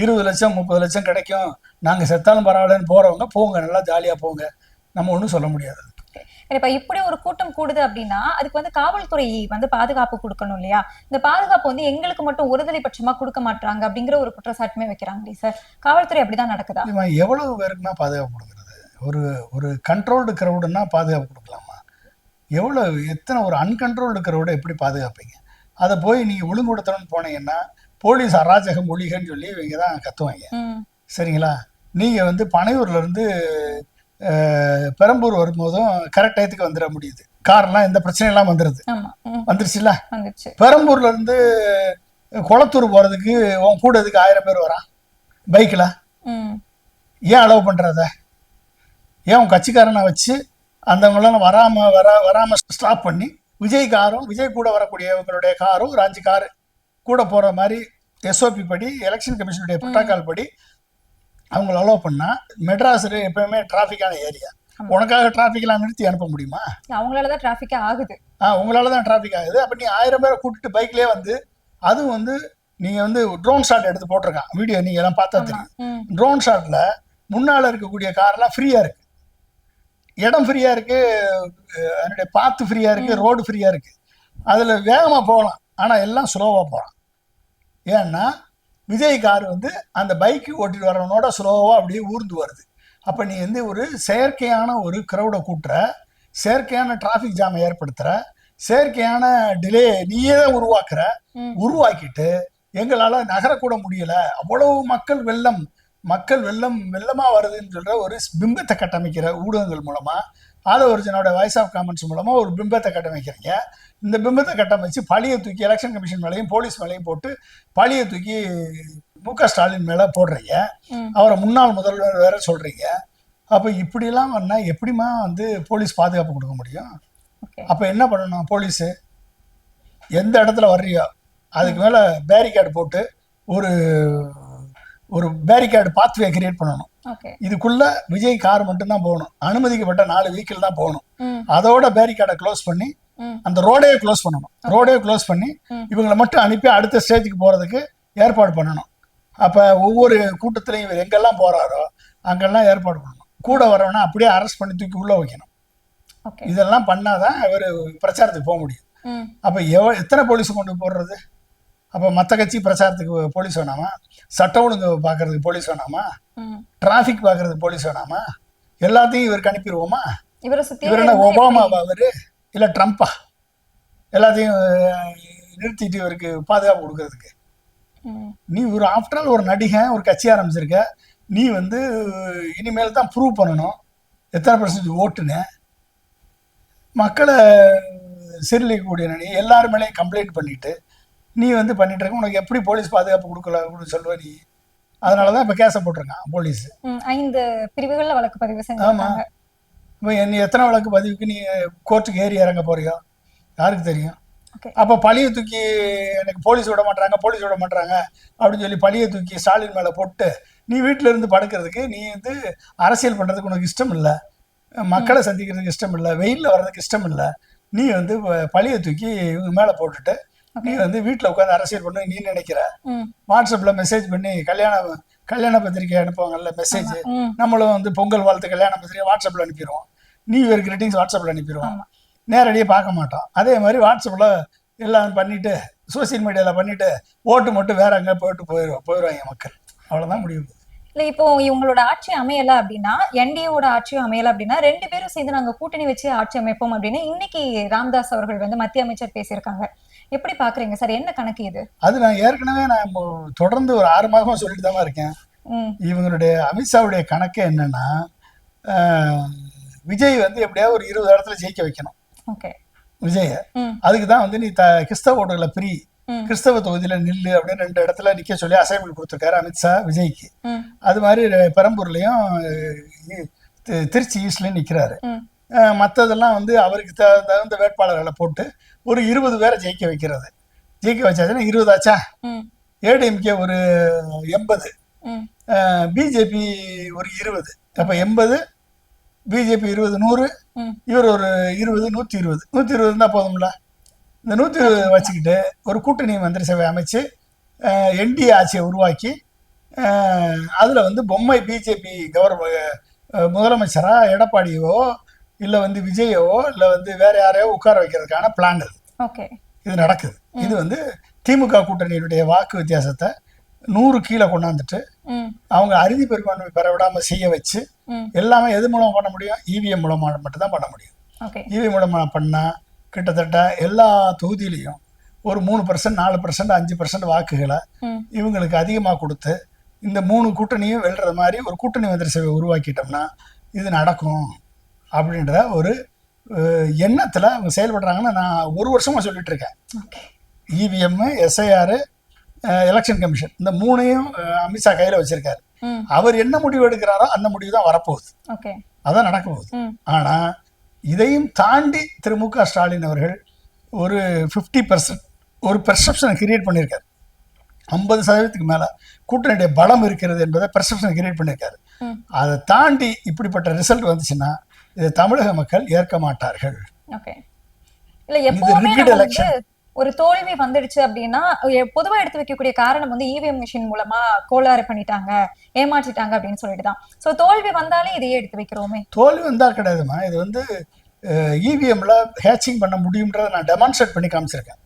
20 லட்சம் 30 லட்சம் கிடைக்கும், நாங்க செத்தாலும் பரவாயில்லன்னு போறவங்க போங்க, நல்லா ஜாலியா போங்க, நம்ம ஒன்றும் சொல்ல முடியாது. இப்ப இப்படி ஒரு கூட்டம் கூடுது அப்படின்னா அதுக்கு வந்து காவல்துறை வந்து பாதுகாப்பு கொடுக்கணும் இல்லையா? இந்த பாதுகாப்பு வந்து எங்களுக்கு மட்டும் ஒருதலை பட்சமா கொடுக்க மாட்டாங்க அப்படிங்கிற ஒரு குற்றச்சாட்டுமே வைக்கிறாங்களே சார், காவல்துறை அப்படிதான் நடக்குதா? எவ்வளவு பேருக்குன்னா பாதுகாப்பு கொடுக்கறது? ஒரு கண்ட்ரோல்டு கிரௌடுன்னா பாதுகாப்பு கொடுக்கலாமா? எத்தனை ஒரு அன்கண்ட்ரோல்டு கிரௌடை எப்படி பாதுகாப்பீங்க? அதை போய் நீங்க ஒழுங்குபடுத்தணும்னு போனீங்கன்னா போலீஸ் அராஜகம் ஒழிகன்னு சொல்லி இவங்க தான் கத்துவாங்க. சரிங்களா? நீங்க வந்து பனையூர்ல இருந்து பெரம்பூர் வரும்போதும் கரெக்ட் டயத்துக்கு வந்துட முடியுது, கார்லாம் எந்த பிரச்சனையும் எல்லாம் வந்துருச்சுல. பெரம்பூர்ல இருந்து குளத்தூர் போறதுக்கு உன் கூட இதுக்கு 1000 பேர் வரான் பைக்கில். ம். ஏன் அலோவ் பண்றத? ஏன் உன் கட்சிக்காரனை வச்சு அந்தவங்களாம் வராம ஸ்டாப் பண்ணி விஜய் காரும் விஜய் கூட வரக்கூடியவங்களுடைய காரும் ஒரு 5 காரு கூட போற மாதிரி எஸ்ஓபி படி எலெக்ஷன் கமிஷனுடைய புரோட்டோகால் படி அவங்கள அலோவ் பண்ணா, மெட்ராஸ் எப்பயுமே டிராஃபிக்கான ஏரியா, உனக்காக டிராஃபிக்லாம் நிறுத்தி அனுப்ப முடியுமா? அவங்களாலதான் டிராபிக்கே ஆகுது. உங்களால தான் டிராஃபிக் ஆகுது. அப்ப நீ 1000 பேரை கூட்டிட்டு பைக்லயே வந்து, அதுவும் வந்து நீங்க வந்து ட்ரோன் ஷாட் எடுத்து போட்டிருக்கான் வீடியோ, நீங்க எல்லாம் பார்த்தா தெரியும். ம். ட்ரோன் ஷாட்ல முன்னால இருக்கக்கூடிய கார்லாம் ஃப்ரீயா இருக்கு, இடம் ஃப்ரீயா இருக்கு, அதனுடைய பாத்து ஃப்ரீயா இருக்கு, ரோடு ஃப்ரீயா இருக்கு. அதுல வேகமா போகலாம், ஆனா எல்லாம் ஸ்லோவா போறான். ஏன்னா விஜய் கார் வந்து அந்த பைக்கு ஓட்டிட்டு வரவனோட ஸ்லோவா அப்படியே ஊர்ந்து வருது. அப்ப நீ வந்து ஒரு செயற்கையான ஒரு கிரௌடை கூட்டுற, செயற்கையான டிராஃபிக் ஜாமை ஏற்படுத்துற, செயற்கையான டிலே நீயே தான் உருவாக்குற. உருவாக்கிட்டு எங்களால நகரக்கூட முடியல, அவ்வளவு மக்கள் வெள்ளமா வருதுன்னு சொல்ற ஒரு பிம்பத்தை கட்டமைக்கிற ஊடகங்கள் மூலமா, ஆதவர்ஜனோட வாய்ஸ் ஆஃப் காமெண்ட்ஸ் மூலமா ஒரு பிம்பத்தை கட்டமைக்கிறீங்க. இந்த பிம்பத்தை கட்டமைச்சு பழியை தூக்கி எலெக்ஷன் கமிஷன் மேலையும் போலீஸ் மேலையும் போட்டு பழியை தூக்கி மு.க. ஸ்டாலின் மேல போடுறீங்க. அவரை முன்னாள் முதல்வர் வேற சொல்றீங்க. அப்ப இப்படிலாம் பண்ணா எப்படிமா வந்து போலீஸ் பாதுகாப்பு கொடுக்க முடியும்? அப்ப என்ன பண்ணணும்? போலீஸ் எந்த இடத்துல வர்றியோ அதுக்கு மேல பேரிகேடு போட்டு ஒரு பேரிகேடு பாத்வே கிரியேட் பண்ணணும். இதுக்குள்ள விஜய் கார் மட்டும்தான் போகணும், அனுமதிக்கப்பட்ட 4 வெஹிக்கிள் தான் போகணும். அதோட பேரிகேடை க்ளோஸ் பண்ணி அந்த ரோடையே க்ளோஸ் பண்ணணும். ரோடையே க்ளோஸ் பண்ணி இவங்களை மட்டும் அனுப்பி அடுத்த ஸ்டேஜுக்கு போறதுக்கு ஏற்பாடு பண்ணணும். அப்ப ஒவ்வொரு கூட்டத்திலையும் இவர் எங்கெல்லாம் போறாரோ அங்கெல்லாம் ஏற்பாடு பண்ணணும். கூட வரவனா அப்படியே அரெஸ்ட் பண்ணி தூக்கி உள்ள வைக்கணும். இதெல்லாம் பண்ணாதான் இவர் பிரச்சாரத்துக்கு போக முடியும். அப்ப எத்தனை போலீஸ் கொண்டு போடுறது? அப்ப மற்ற கட்சி பிரச்சாரத்துக்கு போலீஸ் வேணாமா? சட்டம் ஒழுங்கு பாக்குறதுக்கு போலீஸ் வேணாமா? டிராபிக் பாக்குறதுக்கு போலீஸ் வேணாமா? எல்லாத்தையும் இவருக்கு அனுப்பிடுவோமா? இவர் என்ன ஒபாமாவா அவரு, இல்ல ட்ரம்பா? எல்லாத்தையும் நிறுத்திட்டு இவருக்கு பாதுகாப்பு கொடுக்கறதுக்கு? நீ ஒரு ஆஃப்டர் ஆல் ஒரு நடிகன், ஒரு கட்சி ஆரம்பிச்சிருக்க, நீ வந்து இனிமேல் தான் ப்ரூவ் பண்ணணும் எத்தனை % ஓட்டுன்னு. மக்களை சீரழிக்கக்கூடிய நீ எல்லாரு மேலேயும் கம்ப்ளைண்ட் பண்ணிட்டு நீ வந்து பண்ணிட்டு இருக்க, உனக்கு எப்படி போலீஸ் பாதுகாப்பு கொடுக்கல சொல்லுவ நீ? அதனாலதான் இப்ப கேஸ போட்டிருக்கான் போலீஸ். 5 பிரிவுகள்ல வழக்கு பதிவு செஞ்சாங்க. ஆமா, இப்ப நீ எத்தனை வழக்கு பதிவுக்கு நீ கோர்ட்டுக்கு ஏறி இறங்க போறியோ யாருக்கு தெரியும்? அப்ப பழிய தூக்கி எனக்கு போலீஸ் விட மாட்டாங்க அப்படின்னு சொல்லி பழிய தூக்கி ஸ்டாலின் மேல போட்டு நீ வீட்டுல இருந்து படுக்கிறதுக்கு, நீ வந்து அரசியல் பண்றதுக்கு உனக்கு இஷ்டம் இல்லை, மக்களை சந்திக்கிறதுக்கு இஷ்டம் இல்லை, வெயில்ல வர்றதுக்கு இஷ்டம் இல்லை, நீ வந்து பழிய தூக்கி இவங்க மேல போட்டுட்டு நீ வந்து வீட்டுல உட்காந்து அரசியல் பண்ண நீ நினைக்கிற. வாட்ஸ்அப்ல மெசேஜ் பண்ணி கல்யாண பத்திரிகை அனுப்புவாங்கல்ல மெசேஜ், நம்மளும் வந்து பொங்கல் வாழ்த்து கல்யாண பத்திரிகை வாட்ஸ்அப்ல அனுப்பிடுவோம், நியூ இயர் கிரீட்டிங்ஸ் வாட்ஸ்அப்ல அனுப்பிடுவோம், நேரடியாக பார்க்க மாட்டோம். அதே மாதிரி வாட்ஸ்அப்ல எல்லாம் பண்ணிட்டு சோசியல் மீடியால பண்ணிட்டு ஓட்டு மட்டும் வேற எங்க போயிடுவாங்க மக்கள். அவ்வளவுதான் முடிவு. இல்ல இப்போ இவங்களோட ஆட்சி அமையல அப்படின்னா, என்டிஏவோட ஆட்சியும் அமையல அப்படின்னா, 2 பேரும் சேர்ந்து நாங்க கூட்டணி வச்சு ஆட்சி அமைப்போம் அப்படின்னு இன்னைக்கு ராமதாஸ் அவர்கள் வந்து மத்திய அமைச்சர் பேசியிருக்காங்க. எப்படி பாக்குறீங்க சார்? என்ன கணக்கு இது? அது நான் ஏற்கனவே தொடர்ந்து ஒரு 6 மாதமா சொல்லிட்டு தான் இருக்கேன். இவங்களுடைய அமித்ஷாவுடைய கணக்கு என்னன்னா, விஜய் வந்து எப்படியாவது ஒரு 20 இடத்துல ஜெயிக்க வைக்கணும் விஜய. அதுக்குதான் வந்து நீ கிறிஸ்தவ ஓட்டுகளை பிரி, கிறிஸ்தவ தொகுதியில நில்லு அப்படின்னு 2 இடத்துல நிக்க சொல்லி அசைன்மெண்ட் கொடுத்துருக்காரு அமித்ஷா விஜய்க்கு. அது மாதிரி பெரம்பூர்லயும் திருச்சி ஈஸ்ட்லயும் நிக்கிறாரு. மற்றதெல்லாம் வந்து அவருக்கு தகுந்த வேட்பாளர்களை போட்டு ஒரு 20 பேரை ஜெயிக்க வைக்கிறது. ஜெயிக்க வச்சாச்சுன்னா 20 ஆச்சா? ஏடிஎம்கே ஒரு 80, பிஜேபி ஒரு 20. அப்ப 80, பிஜேபி 20, 100, இவர் ஒரு 20, 120 இருந்தா போதும்ல. இந்த 120 வச்சுக்கிட்டு ஒரு கூட்டணி மந்திரி சபை அமைச்சு என்டிஏ ஆட்சியை உருவாக்கி அதுல வந்து பொம்மை பிஜேபி முதலமைச்சரா எடப்பாடியோ இல்ல வந்து விஜயோ இல்ல வந்து வேற யாரையோ உட்கார வைக்கிறதுக்கான பிளான் இது நடக்குது. இது வந்து திமுக கூட்டணியினுடைய வாக்கு வித்தியாசத்தை 100 கீழே கொண்டாந்துட்டு அவங்க அறுதி பெரும்பான்மை பெற விடாம செய்ய வச்சு எல்லாமே எது மூலமா பண்ண முடியும்? இவிஎம் மூலமா மட்டும் தான் பண்ண முடியும். இவிஎம் மூலமா பண்ணா கிட்டத்தட்ட எல்லா தொகுதியிலையும் ஒரு 3%, 4%, 5% வாக்குகளை இவங்களுக்கு அதிகமா கொடுத்து இந்த 3 கூட்டணியும் வெல்ற மாதிரி ஒரு கூட்டணி மந்திரி சபை உருவாக்கிட்டோம்னா இது நடக்கும் அப்படின்ற ஒரு எண்ணத்துல அவங்க செயல்படுறாங்கன்னு நான் 1 வருஷமா சொல்லிட்டு இருக்கேன். இவிஎம், எஸ்ஐஆர், எலெக்ஷன் கமிஷன், இந்த மூணையும் அமித்ஷா கையில வச்சிருக்காரு. அவர் என்ன முடிவு எடுக்கிறாரோ அந்த முடிவு தான் வரப்போகுது, ஓகே, அதான் நடக்க போகுது. ஆனா இதையும் தாண்டி திரு மு.க. ஸ்டாலின் அவர்கள் ஒரு 50% ஒரு பெர்செப்ஷனை கிரியேட் பண்ணியிருக்காரு. 50% மேல கூட்டணியுடைய பலம் இருக்கிறது என்பதை பெர்செப்ஷனை கிரியேட் பண்ணியிருக்காரு. அதை தாண்டி இப்படிப்பட்ட ரிசல்ட் வந்துச்சுன்னா இதை தமிழக மக்கள் ஏற்க மாட்டார்கள். ஓகே. இல்ல எப்பவுமே நம்ம வந்து ஒரு தோல்வி வந்துடுச்சு அப்படின்னா பொதுவா எடுத்து வைக்கக்கூடிய காரணம் வந்து இவிஎம் மிஷின் மூலமா கோளாறு பண்ணிட்டாங்க, ஏமாற்றிட்டாங்க அப்படின்னு சொல்லிட்டு தான். சோ தோல்வி வந்தாலே இதையே எடுத்து வைக்கிறோமே. தோல்வி வந்தா கிடையாதுமா, இது வந்து இவிஎம்ல ஹேச்சிங் பண்ண முடியும்ன்றதை நான் டெமான்ஸ்ட்ரேட் பண்ணி காமிச்சிருக்கேன்.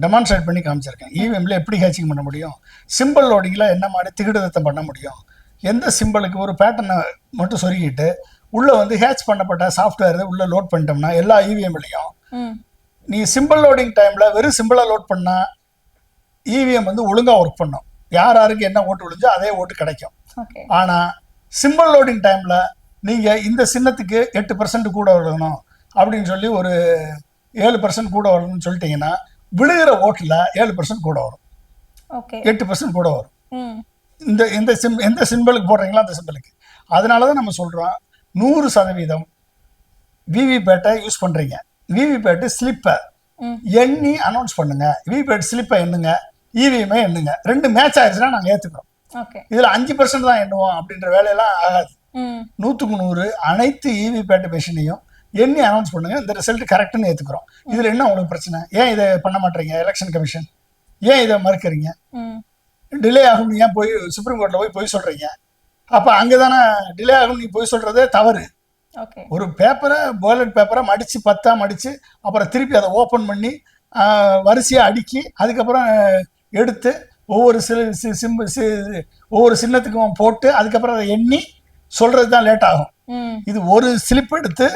டெமான்ஸ்ட்ரேட் பண்ணி காமிச்சிருக்கேன். இவிஎம்ல எப்படி ஹேச்சிங் பண்ண முடியும், சிம்பிள் லோடிங்ல என்ன மாதிரி திகிடுதத்தை பண்ண முடியும், எந்த சிம்பிளுக்கு ஒரு பேட்டர்னை மட்டும் சொருகிட்டு உள்ள வந்து ஹேச் பண்ணப்பட்ட சாஃப்ட்வேர் உள்ள லோட் பண்ணிட்டோம்னா எல்லா இவிஎம்லையும் நீ சிம்பிள் லோடிங் டைம்ல வெறும் சிம்பிளா லோட் பண்ணா இவிஎம் வந்து ஒழுங்கா ஒர்க் பண்ணும், யார் யாருக்கு என்ன ஓட்டு விழுஞ்சோ அதே ஓட்டு கிடைக்கும். ஆனா சிம்பிள் லோடிங் டைம்ல நீங்க இந்த சின்னத்துக்கு 8% கூட வரணும் அப்படின்னு சொல்லி ஒரு 7% கூட வரணும்னு சொல்லிட்டீங்கன்னா விழுகிற ஓட்டுல 7% கூட வரும், 8% கூட வரும். எந்த சிம்பிளுக்கு போடுறீங்களோ அந்த சிம்பிளுக்கு. அதனாலதான் நம்ம சொல்றோம் 100% விவிபேட்டை யூஸ் பண்றீங்க, விவிபேட் ஸ்லிப்பை எண்ணி அனௌன்ஸ் பண்ணுங்க, விவிபேட் ஸ்லிப்பை எண்ணுங்க, இவிஎம்ஐ எண்ணுங்க. ரெண்டு மேட்ச் ஆயிடுச்சுன்னா நாங்க ஏத்துக்கிறோம். இதுல 5% தான் எண்ணுவோம் அப்படின்ற வேலையெல்லாம் ஆகாது. 100க்கு 100 அனைத்து இவிபேட் மெஷினையும் எண்ணி அனௌன்ஸ் பண்ணுங்க, இந்த ரிசல்ட் கரெக்ட்னு ஏத்துக்கிறோம். இதுல என்ன உங்களுக்கு பிரச்சனை? ஏன் இதை பண்ண மாட்டீங்க? எலெக்ஷன் கமிஷன் ஏன் இதை மறுக்கிறீங்க? டிலே ஆகும் ஏன் போய் சுப்ரீம் கோர்ட்ல போய் சொல்றீங்க? அப்ப அங்கதானே டிலே ஆகும், நீ போய் சொல்றதே தவறு. ஒரு பேப்பரை பாய்லட் பேப்பரை மடிச்சு 10 மடிச்சு அப்புறம் திருப்பி அதை ஓப்பன் பண்ணி வரிசையா அடுக்கி அதுக்கப்புறம் எடுத்து ஒவ்வொரு ஒவ்வொரு சின்னத்துக்கும் போட்டு அதுக்கப்புறம் அதை எண்ணி சொல்றது தான் லேட் ஆகும். இது ஒரு ஸ்லிப் எடுத்து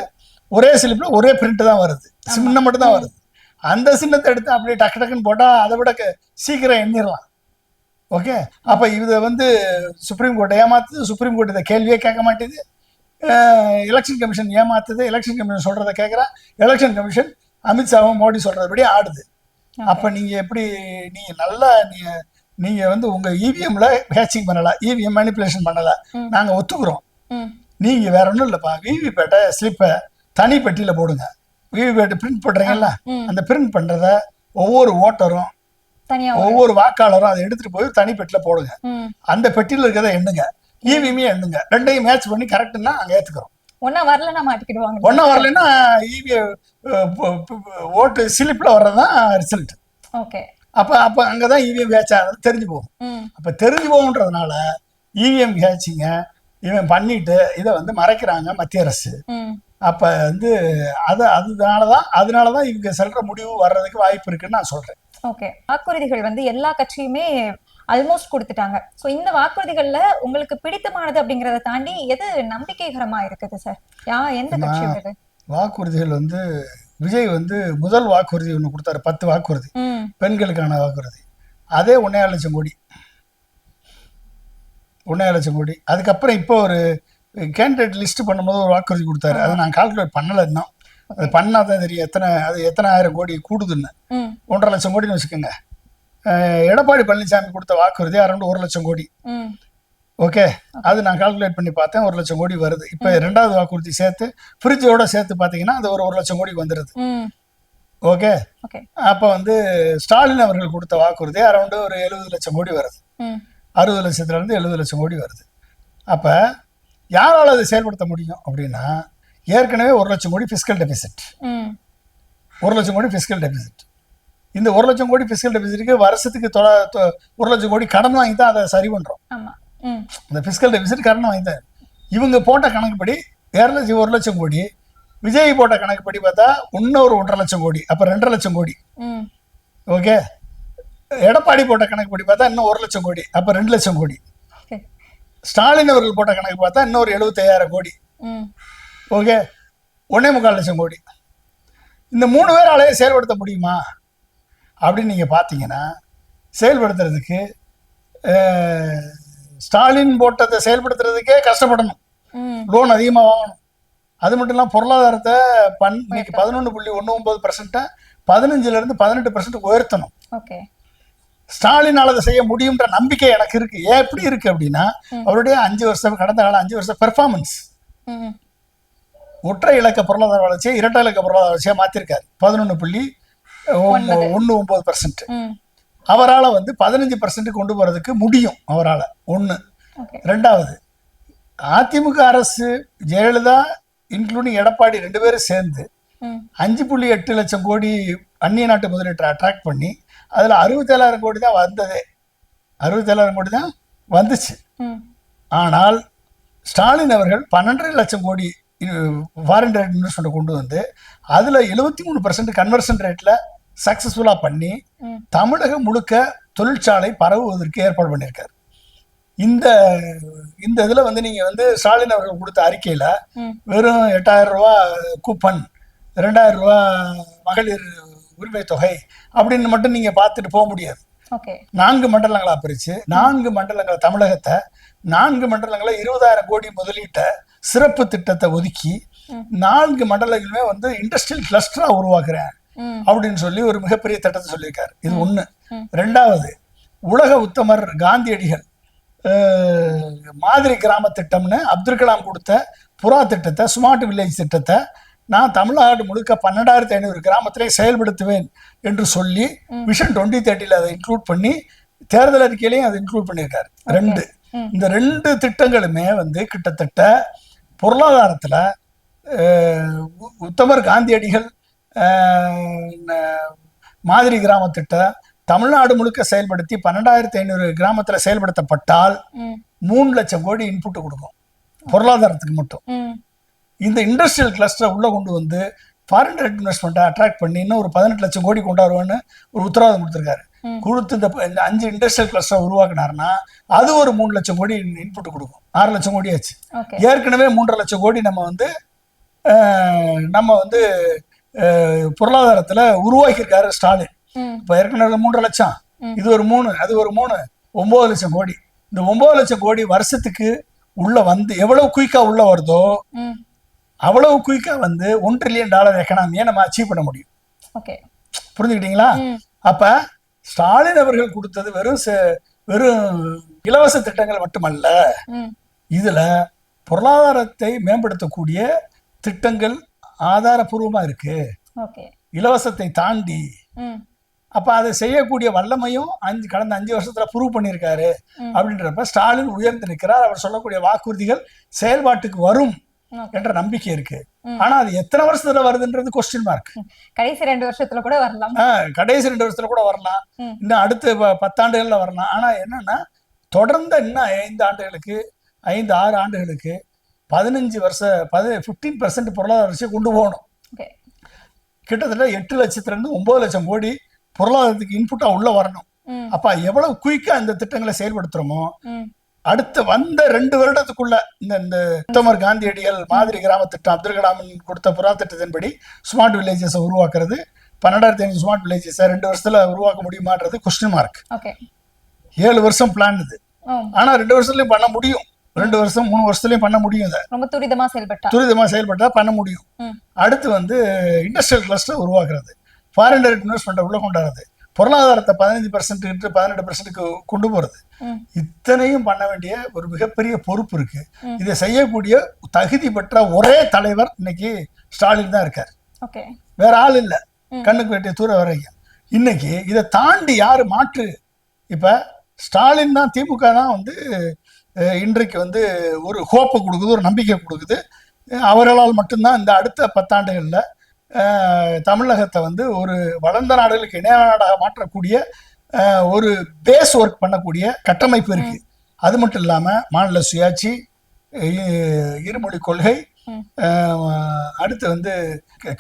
ஒரே ஸ்லிப்ல ஒரே பிரிண்ட் தான் வருது, சின்னம் மட்டும் தான் வருது. அந்த சின்னத்தை எடுத்து அப்படியே டக்கு டக்குன்னு போட்டா அதை விட சீக்கிரம் எண்ணிடலாம். ஓகே, அப்ப இதை வந்து சுப்ரீம் கோர்ட் ஏமாத்துது, சுப்ரீம் கோர்ட் இதை கேள்வியே கேட்க மாட்டேது. எலெக்ஷன் கமிஷன் ஏமாத்துது, எலெக்ஷன் கமிஷன் சொல்றதை கேட்குறா, எலெக்ஷன் கமிஷன் அமித்ஷாவும் மோடி சொல்றதுபடி ஆடுது. அப்ப நீங்க எப்படி நீங்க வந்து உங்க இவிஎம்ல ஹேச்சிங் பண்ணல, இவிஎம் மேனிபுலேஷன் பண்ணல, நாங்க ஒத்துக்குறோம். நீங்க வேற ஒன்றும் இல்லப்பா, விவிபேட்டை ஸ்லிப்பை தனி பெட்டியில போடுங்க. விவிபேட் பிரிண்ட் பண்றீங்கல்ல, அந்த பிரிண்ட் பண்றத ஒவ்வொரு ஓட்டரும் ஒவ்வொரு வாக்காளரும் அதை எடுத்துட்டு போய் தனி பெட்டியில போடுங்க. அந்த பெட்டியில இருக்கிறத எண்ணுங்க, இவிஎம்ஐ எண்ணுங்க, ரெண்டையும் மேட்ச் பண்ணி கரெக்ட்னா நாங்க ஏத்துக்கிறோம். ஒன்னா வரலன்னா மாட்டிக்கிடுவாங்க, ஒன்னா வரலன்னா ஓட்டு ஸ்லிப்ல வர்றதுதான் ரிசல்ட். ஓகே, அப்ப அங்கதான் இவிஎம் ஹேட்ச் ஆகுது தெரிஞ்சு போகும். அப்ப தெரிஞ்சு போகுன்றதுனால இவிஎம் ஹேட்சிங்க இவன் பண்ணிட்டு இதை வந்து மறைக்கிறாங்க மத்திய அரசு. அப்ப வந்து அதனாலதான் இவங்க செல்ற முடிவு வர்றதுக்கு வாய்ப்பு இருக்குன்னு நான் சொல்றேன். ஓகே, வாக்குறுதிகள் வந்து எல்லா கட்சியுமே ஆல்மோஸ்ட் கொடுத்துட்டாங்க. சோ இந்த வாக்குறுதிகள்ல உங்களுக்கு பிடித்தமானது அப்படிங்கறத தாண்டி எது நம்பிக்கைகரமா இருக்குது சார்? எந்த கட்சி வருது? வாக்குறுதிகள் வந்து விஜய் வந்து முதல் வாக்குறுதி ஒண்ணு கொடுத்தாரு, 10 வாக்குறுதி பெண்களுக்கான வாக்குறுதி. அதே 1.5 லட்சம் கோடி, 1.5 லட்சம் கோடி. அதுக்கப்புறம் இப்போ ஒரு கேண்டிடேட் லிஸ்ட் பண்ணும்போது ஒரு வாக்குறுதி கொடுத்தாரு, அதை நான் கால்குலேட் பண்ணல இன்னும். அது பண்ணாதான் தெரியும் எத்தனை ஆயிரம் கோடி கூடுதுன்னு. 1.5 லட்சம் கோடின்னு வச்சுக்கோங்க. எடப்பாடி பழனிசாமி கொடுத்த வாக்குறுதி அரௌண்ட் 1 லட்சம் கோடி. ஓகே, அது நான் கால்குலேட் பண்ணி பார்த்தேன், 1 லட்சம் கோடி வருது. இப்ப 2வது வாக்குறுதி சேர்த்து ஃப்ரிட்ஜோட சேர்த்து பாத்தீங்கன்னா அது ஒரு 1 லட்சம் கோடிக்கு வந்துருது. ஓகே, அப்ப வந்து ஸ்டாலின் அவர்கள் கொடுத்த வாக்குறுதி அரௌண்ட் ஒரு 70 லட்சம் கோடி வருது. 60 லட்சத்துல இருந்து 70 லட்சம் கோடி வருது. அப்ப யாரால அதை செயல்படுத்த முடியும் அப்படின்னா, ஏற்கனவே 1 லட்சம் கோடி பிஸ்கல் டெபிசிட், 1 லட்சம் கோடி பிஸ்கல் டெபிசிட். இந்த 1 லட்சம் கோடி பிஸ்கல் டெபிசிட்டுக்கு வருஷத்துக்கு 1 லட்சம் கோடி கடன் வாங்கி தான் அதை சரி பண்றோம். இந்த பிஸ்கல் டெபிசிட் கடன் வாங்கி தான். இவங்க போட்ட கணக்குப்படி 1 லட்சம் கோடி, விஜய் போட்ட கணக்குப்படி பார்த்தா இன்னொரு 1.5 லட்சம் கோடி, அப்ப 2.5 லட்சம் கோடி. ஓகே, எடப்பாடி போட்ட கணக்குப்படி பார்த்தா இன்னும் 1 லட்சம் கோடி, அப்ப 2 லட்சம் கோடி. ஸ்டாலின் அவர்கள் போட்ட கணக்கு பார்த்தா இன்னொரு 75,000 கோடி. ஓகே, 1.25 லட்சம் கோடி. இந்த 3 பேராலேயே செயல்படுத்த முடியுமா அப்படின்னு நீங்க பாத்தீங்கன்னா, செயல்படுத்துறதுக்கு ஸ்டாலின் போட்டதை செயல்படுத்துறதுக்கே கஷ்டப்படணும், லோன் அதிகமா வாங்கணும். அது மட்டும் இல்லாம பொருளாதாரத்தை இன்னைக்கு 11.19% 15% 18% உயர்த்தணும். ஸ்டாலினால் அதை செய்ய முடியும்ன்ற நம்பிக்கை எனக்கு இருக்கு. ஏன் எப்படி இருக்கு அப்படின்னா, அவருடைய 5 வருஷம் கடந்த கால 5 வருஷம் பெர்ஃபார்மன்ஸ் ஒற்றை இலக்க பொருளாதார வளர்ச்சியை இரட்டை இலக்க பொருளாதார வளர்ச்சியை மாத்திருக்காரு. 11.19%. அவரால் வந்து 15% கொண்டு போறதுக்கு முடியும் அவரால். ஒன்று. ரெண்டாவது, அதிமுக அரசு ஜெயலலிதா இன்க்ளூடிங் எடப்பாடி 2 பேரும் சேர்ந்து 5.8 லட்சம் கோடி அந்நிய நாட்டு முதலீட்டை அட்ராக்ட் பண்ணி அதில் 67,000 கோடி தான் வந்ததே. 67,000 கோடி தான் வந்துச்சு. ஆனால் ஸ்டாலின் அவர்கள் 12.5 லட்சம் கோடி ஃபாரின் டைரக்ட் இன்வெஸ்ட்மெண்ட் கொண்டு வந்து அதில் 73% கன்வர்ஷன் ரேட்டில் சக்ஸஸ்ஃபுல்லாக பண்ணி தமிழகம் முழுக்க தொழிற்சாலை பரவுவதற்கு ஏற்பாடு பண்ணியிருக்காரு. இந்த இதில் வந்து நீங்கள் வந்து ஸ்டாலின் அவர்கள் கொடுத்த அறிக்கையில் வெறும் 8,000 ரூபா கூப்பன், 2,000 ரூபா மகளிர் உரிமை தொகை அப்படின்னு மட்டும் நீங்கள் பார்த்துட்டு போக முடியாது. 4 மண்டலங்களா பிரித்து 4 மண்டலங்களை தமிழகத்தை 4 மண்டலங்களை 20,000 கோடி முதலீட்ட சிறப்பு திட்டத்தை ஒதுக்கி 4 மண்டலங்களுமே வந்து இண்டஸ்ட்ரியல் கிளஸ்டரா உருவாக்குறேன் அப்படின்னு சொல்லி ஒரு மிகப்பெரிய திட்டத்தை சொல்லியிருக்காரு. இது ஒண்ணு. ரெண்டாவது, உலக உத்தமர் காந்தியடிகள் மாதிரி கிராம திட்டம்னு அப்துல் கலாம் கொடுத்த புறா திட்டத்தை, ஸ்மார்ட் வில்லேஜ் திட்டத்தை நான் தமிழ்நாடு முழுக்க 12,500 கிராமத்திலே செயல்படுத்துவேன் என்று சொல்லி விஷன் 2030 அதை இன்க்ளூட் பண்ணி தேர்தல் அறிக்கையிலையும் அதை இன்க்ளூட் பண்ணியிருக்காரு. 2. இந்த 2 திட்டங்களுமே வந்து கிட்டத்தட்ட பொருளாதாரத்தில் உத்தமர் காந்தியடிகள் மாதிரி கிராம திட்டம் தமிழ்நாடு முழுக்க செயல்படுத்தி 12,500 கிராமத்துல செயல்படுத்தப்பட்டால் 3 லட்சம் கோடி இன்புட் கொடுக்கும் பொருளாதாரத்துக்கு மட்டும். இந்த இண்டஸ்ட்ரியல் கிளஸ்டரை உள்ள கொண்டு வந்து ஃபாரின் டைரக்ட் இன்வெஸ்ட்மெண்ட்டை அட்ராக்ட் பண்ணி இன்னும் ஒரு 18 லட்சம் கோடி கொண்டாடுவேன்னு ஒரு உத்தரவாதம் கொடுத்துருக்காரு. கொடுத்து இந்த 5 இண்டஸ்ட்ரியல் கிளஸ்டரை உருவாக்குனாருன்னா அது ஒரு 3 லட்சம் கோடி இன்புட் கொடுக்கும். 6 லட்சம் கோடி ஆச்சு. ஏற்கனவே 3.5 லட்சம் கோடி நம்ம வந்து பொருளாதாரத்துல உருவாக்கியிருக்காரு ஸ்டாலின். இப்ப ஏற்கனவே 3.5 லட்சம், இது ஒரு 3, அது ஒரு 3, 9 லட்சம் கோடி. இந்த 9 லட்சம் கோடி வருஷத்துக்கு உள்ள வந்து எவ்வளவு குயிக்கா உள்ள வருதோ அவ்வளவு குயிக்கா வந்து $1 ட்ரில்லியன் எக்கனாமியை நம்ம அச்சீவ் பண்ண முடியும். புரிஞ்சுக்கிட்டீங்களா? அப்ப ஸ்டாலின் அவர்கள் கொடுத்தது வெறும் இலவச திட்டங்கள் மட்டுமல்ல, இதுல பொருளாதாரத்தை மேம்படுத்தக்கூடிய திட்டங்கள் ஆதாரபூர்வமா இருக்கு. இலவசத்தை தாண்டி அப்ப அதை செய்யக்கூடிய வல்லமையும் கடந்த 5 வருஷத்துல ப்ரூவ் பண்ணியிருக்காரு. அப்படின்றப்ப ஸ்டாலின் உயர்ந்து நிற்கிறார். அவர் சொல்லக்கூடிய வாக்குறுதிகள் செயல்பாட்டுக்கு வரும் என்ற நம்பிக்கை இருக்கு. ஆனா அது எத்தனை வருஷத்துல வருதுன்றது கொஸ்டின் மார்க். கடைசி 2 வருஷத்துல கூட வரலாம். கடைசி 2 வருஷத்துல கூட வரலாம். இன்னும் அடுத்த 10 ஆண்டுகள்ல வரலாம். ஆனா என்னன்னா தொடர்ந்து இன்னும் 5 ஆண்டுகளுக்கு 5-6 ஆண்டுகளுக்கு 15% பொருளாதார வளர்ச்சியை கொண்டு போகணும். கிட்டத்தட்ட 8 லட்சத்திலிருந்து 9 லட்சம் கோடி பொருளாதாரத்துக்கு இன்புட்டா உள்ள வரணும். அப்ப எவ்வளவு குயிக்கா இந்த திட்டங்களை செயல்படுத்துறோமோ அடுத்த வந்த 2 வருடத்துக்குள்ள இந்த உத்தமர் காந்தியடிகள் மாதிரி கிராம திட்டம், அப்துல் கலாம் கொடுத்த புறா திட்டத்தின்படி ஸ்மார்ட் வில்லேஜஸ் உருவாக்குறது, 12,500 ஸ்மார்ட் வில்லேஜஸ் 2 வருஷத்துல உருவாக்க முடியுமான்றது கொஸ்டின் மார்க். 7 வருஷம் பிளான் இது. ஆனா 2 வருஷத்துலயும் பண்ண முடியும். 2 வருஷம் 3 வருஷத்துலயும் பண்ண முடியும். ரொம்ப துரிதமா செயல்பட்டா பண்ண முடியும். அடுத்து வந்து இண்டஸ்ட்ரியல் கிளஸ்டர் உருவாக்குறது, ஃபாரின் டைரக்ட் இன்வெஸ்ட்மெண்ட் உள்ள கொண்டாடுறது, பொருளாதாரத்தை 15% 18% கொண்டு போறது, இத்தனையும் பண்ண வேண்டிய ஒரு மிகப்பெரிய பொறுப்பு இருக்கு. இதை செய்யக்கூடிய தகுதி பெற்ற ஒரே தலைவர் இன்னைக்கு ஸ்டாலின் தான் இருக்காரு. வேற ஆள் இல்ல. கண்ணுக்கு வெட்டிய தூர வரைக்கும். இன்னைக்கு இதை தாண்டி யாரு மாற்று? இப்ப ஸ்டாலின் தான், திமுக தான் வந்து இன்றைக்கு வந்து ஒரு ஹோப்பை கொடுக்குது, ஒரு நம்பிக்கை கொடுக்குது. அவர்களால் மட்டும்தான் இந்த அடுத்த 10 ஆண்டுகள்ல தமிழகத்தை வந்து ஒரு வளர்ந்த நாடுகளுக்கு இணையான நாடாக மாற்றக்கூடிய ஒரு பேஸ் ஒர்க் பண்ணக்கூடிய கட்டமைப்பு இருக்கு. அது மட்டும் இல்லாம மாநில சுயாட்சி, இருமொழி கொள்கை, அடுத்து வந்து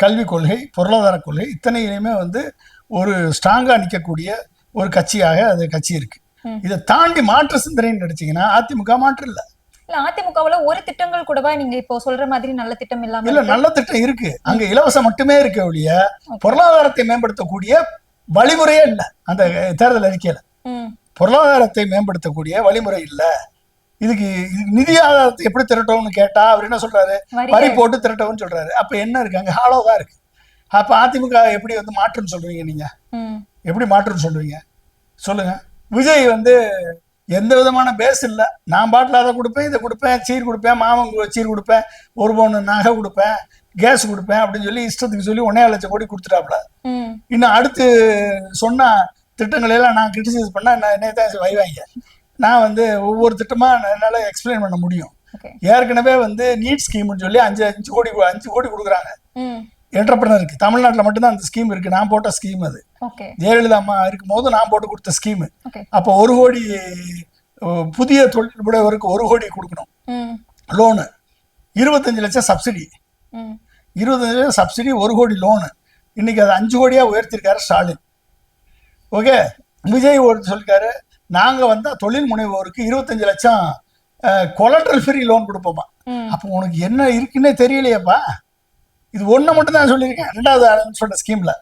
கல்விக் கொள்கை, பொருளாதார கொள்கை, இத்தனையுமே வந்து ஒரு ஸ்ட்ராங்கா நிற்கக்கூடிய ஒரு கட்சியாக அது கட்சி இருக்கு. இதை தாண்டி மாற்று சிந்தனைன்னு நினைச்சீங்கன்னா அதிமுக மாற்று இல்ல. அதிமுகவுல ஒரு திட்டங்கள் கூடவா நீங்க இப்போ சொல்ற மாதிரி நல்ல திட்டம் இல்லாம? இல்ல, நல்ல திட்டம் இருக்கு. அங்க இலவசம் மட்டுமே இருக்க ஒழிய பொருளாதாரத்தை மேம்படுத்தக்கூடிய வழிமுறையே இல்ல. அந்த தேர்தல் அறிக்கையில பொருளாதாரத்தை மேம்படுத்தக்கூடிய வழிமுறை இல்ல. இதுக்கு நிதி ஆதாரத்தை எப்படி திரட்டோம்னு கேட்டா அவர் என்ன சொல்றாரு? வரி போட்டு திரட்டவும் சொல்றாரு. அப்ப என்ன இருக்கு? அங்க ஹாலோதான் இருக்கு. அப்ப அதிமுக எப்படி வந்து மாற்றுன்னு சொல்றீங்க? நீங்க எப்படி மாற்றுன்னு சொல்றீங்க? சொல்லுங்க. விஜய் வந்து எந்த விதமான பேஸ் இல்லை. நான் பாட்டில் அதை கொடுப்பேன், இதை கொடுப்பேன், சீர் கொடுப்பேன், மாமன் சீர் கொடுப்பேன், ஒரு பவுன் நகை கொடுப்பேன், கேஸ் கொடுப்பேன் அப்படின்னு சொல்லி இஷ்டத்துக்கு சொல்லி 1.5 லட்சம் கோடி கொடுத்துட்டாப்புல. இன்னும் அடுத்து சொன்ன திட்டங்களெல்லாம் நான் கிரிட்டிசைஸ் பண்ணா என்னை தான் வைவாங்க. நான் வந்து ஒவ்வொரு திட்டமா என்னால் எக்ஸ்பிளைன் பண்ண முடியும். ஏற்கனவே வந்து நீட் ஸ்கீம்னு சொல்லி 5 கோடி கொடுக்குறாங்க என்டர்பிரனருக்கு. தமிழ்நாட்டில் மட்டும்தான் அந்த ஸ்கீம் இருக்கு. நான் போட்ட ஸ்கீம் அது. ஜெயலலிதா அம்மா இருக்கும் போது நான் போட்டு கொடுத்த ஸ்கீம். அப்போ 1 கோடி புதிய தொழில் முனைவோருக்கு 1 கோடி கொடுக்கணும் லோனு, 25 லட்சம் சப்சிடி, 25 லட்சம் சப்சிடி, 1 கோடி லோனு. இன்னைக்கு அது 5 கோடியா உயர்த்திருக்காரு ஸ்டாலின். ஓகே, விஜய் சொல்லிருக்காரு நாங்க வந்தா தொழில் முனைவோருக்கு 25 லட்சம் கொலட்ரல் ஃப்ரீ லோன் கொடுப்போமா. அப்போ உனக்கு என்ன இருக்குன்னே தெரியலையப்பா. இது ஒண்ணு மட்டும் தான் சொல்லியிருக்கேன். 2வது அனௌன்ஸ் பண்ண ஸ்கீம்ல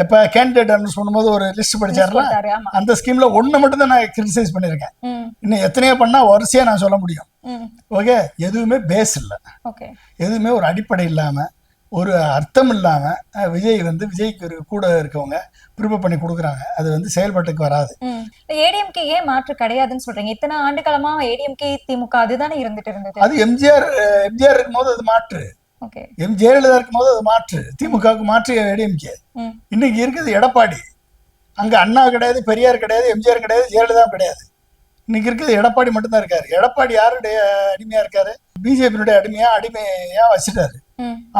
இப்ப கேண்டிடேட் அனௌன்ஸ் பண்ணும்போது ஒரு லிஸ்ட் படிச்சாருல, அந்த ஸ்கீம்ல ஒண்ணு மட்டும் தான் நான் கிரிட்டிசைஸ் பண்ணிருக்கேன். இன்னும் எத்தனையோ பண்ணா வரிசையா நான் சொல்ல முடியும். ஓகே, எதுவுமே பேஸ் இல்லை, எதுவுமே ஒரு அடிப்படை இல்லாம ஒரு அர்த்தம் இல்லாம விஜய் வந்து விஜய்க்கு கூட இருக்கவங்க ப்ரிப்பேர் பண்ணி கொடுக்குறாங்க. அது வந்து செயல்பாட்டுக்கு வராது. ஏடிஎம்கே ஏன் மாற்று கிடையாதுன்னு சொல்றீங்க? இத்தனை ஆண்டு காலமா ஏடிஎம்கே திமுக அதுதானே இருந்துட்டு இருந்தது. அது எம்ஜிஆர் இருக்கும் போது அது மாற்று, ஜெயலலிதா இருக்கும் போது அது மாற்று, திமுகவுக்கு மாற்று ஏடிஎம்கே. இன்னைக்கு இருக்குது எடப்பாடி. அங்க அண்ணா கிடையாது, பெரியார் கிடையாது, எம்ஜிஆர் கிடையாது, ஜெயலலிதா கிடையாது. இன்னைக்கு இருக்குது எடப்பாடி மட்டும்தான் இருக்காரு. எடப்பாடி யாருடைய அடிமையா இருக்காரு? பிஜேபியினுடைய அடிமையா வச்சுட்டாரு.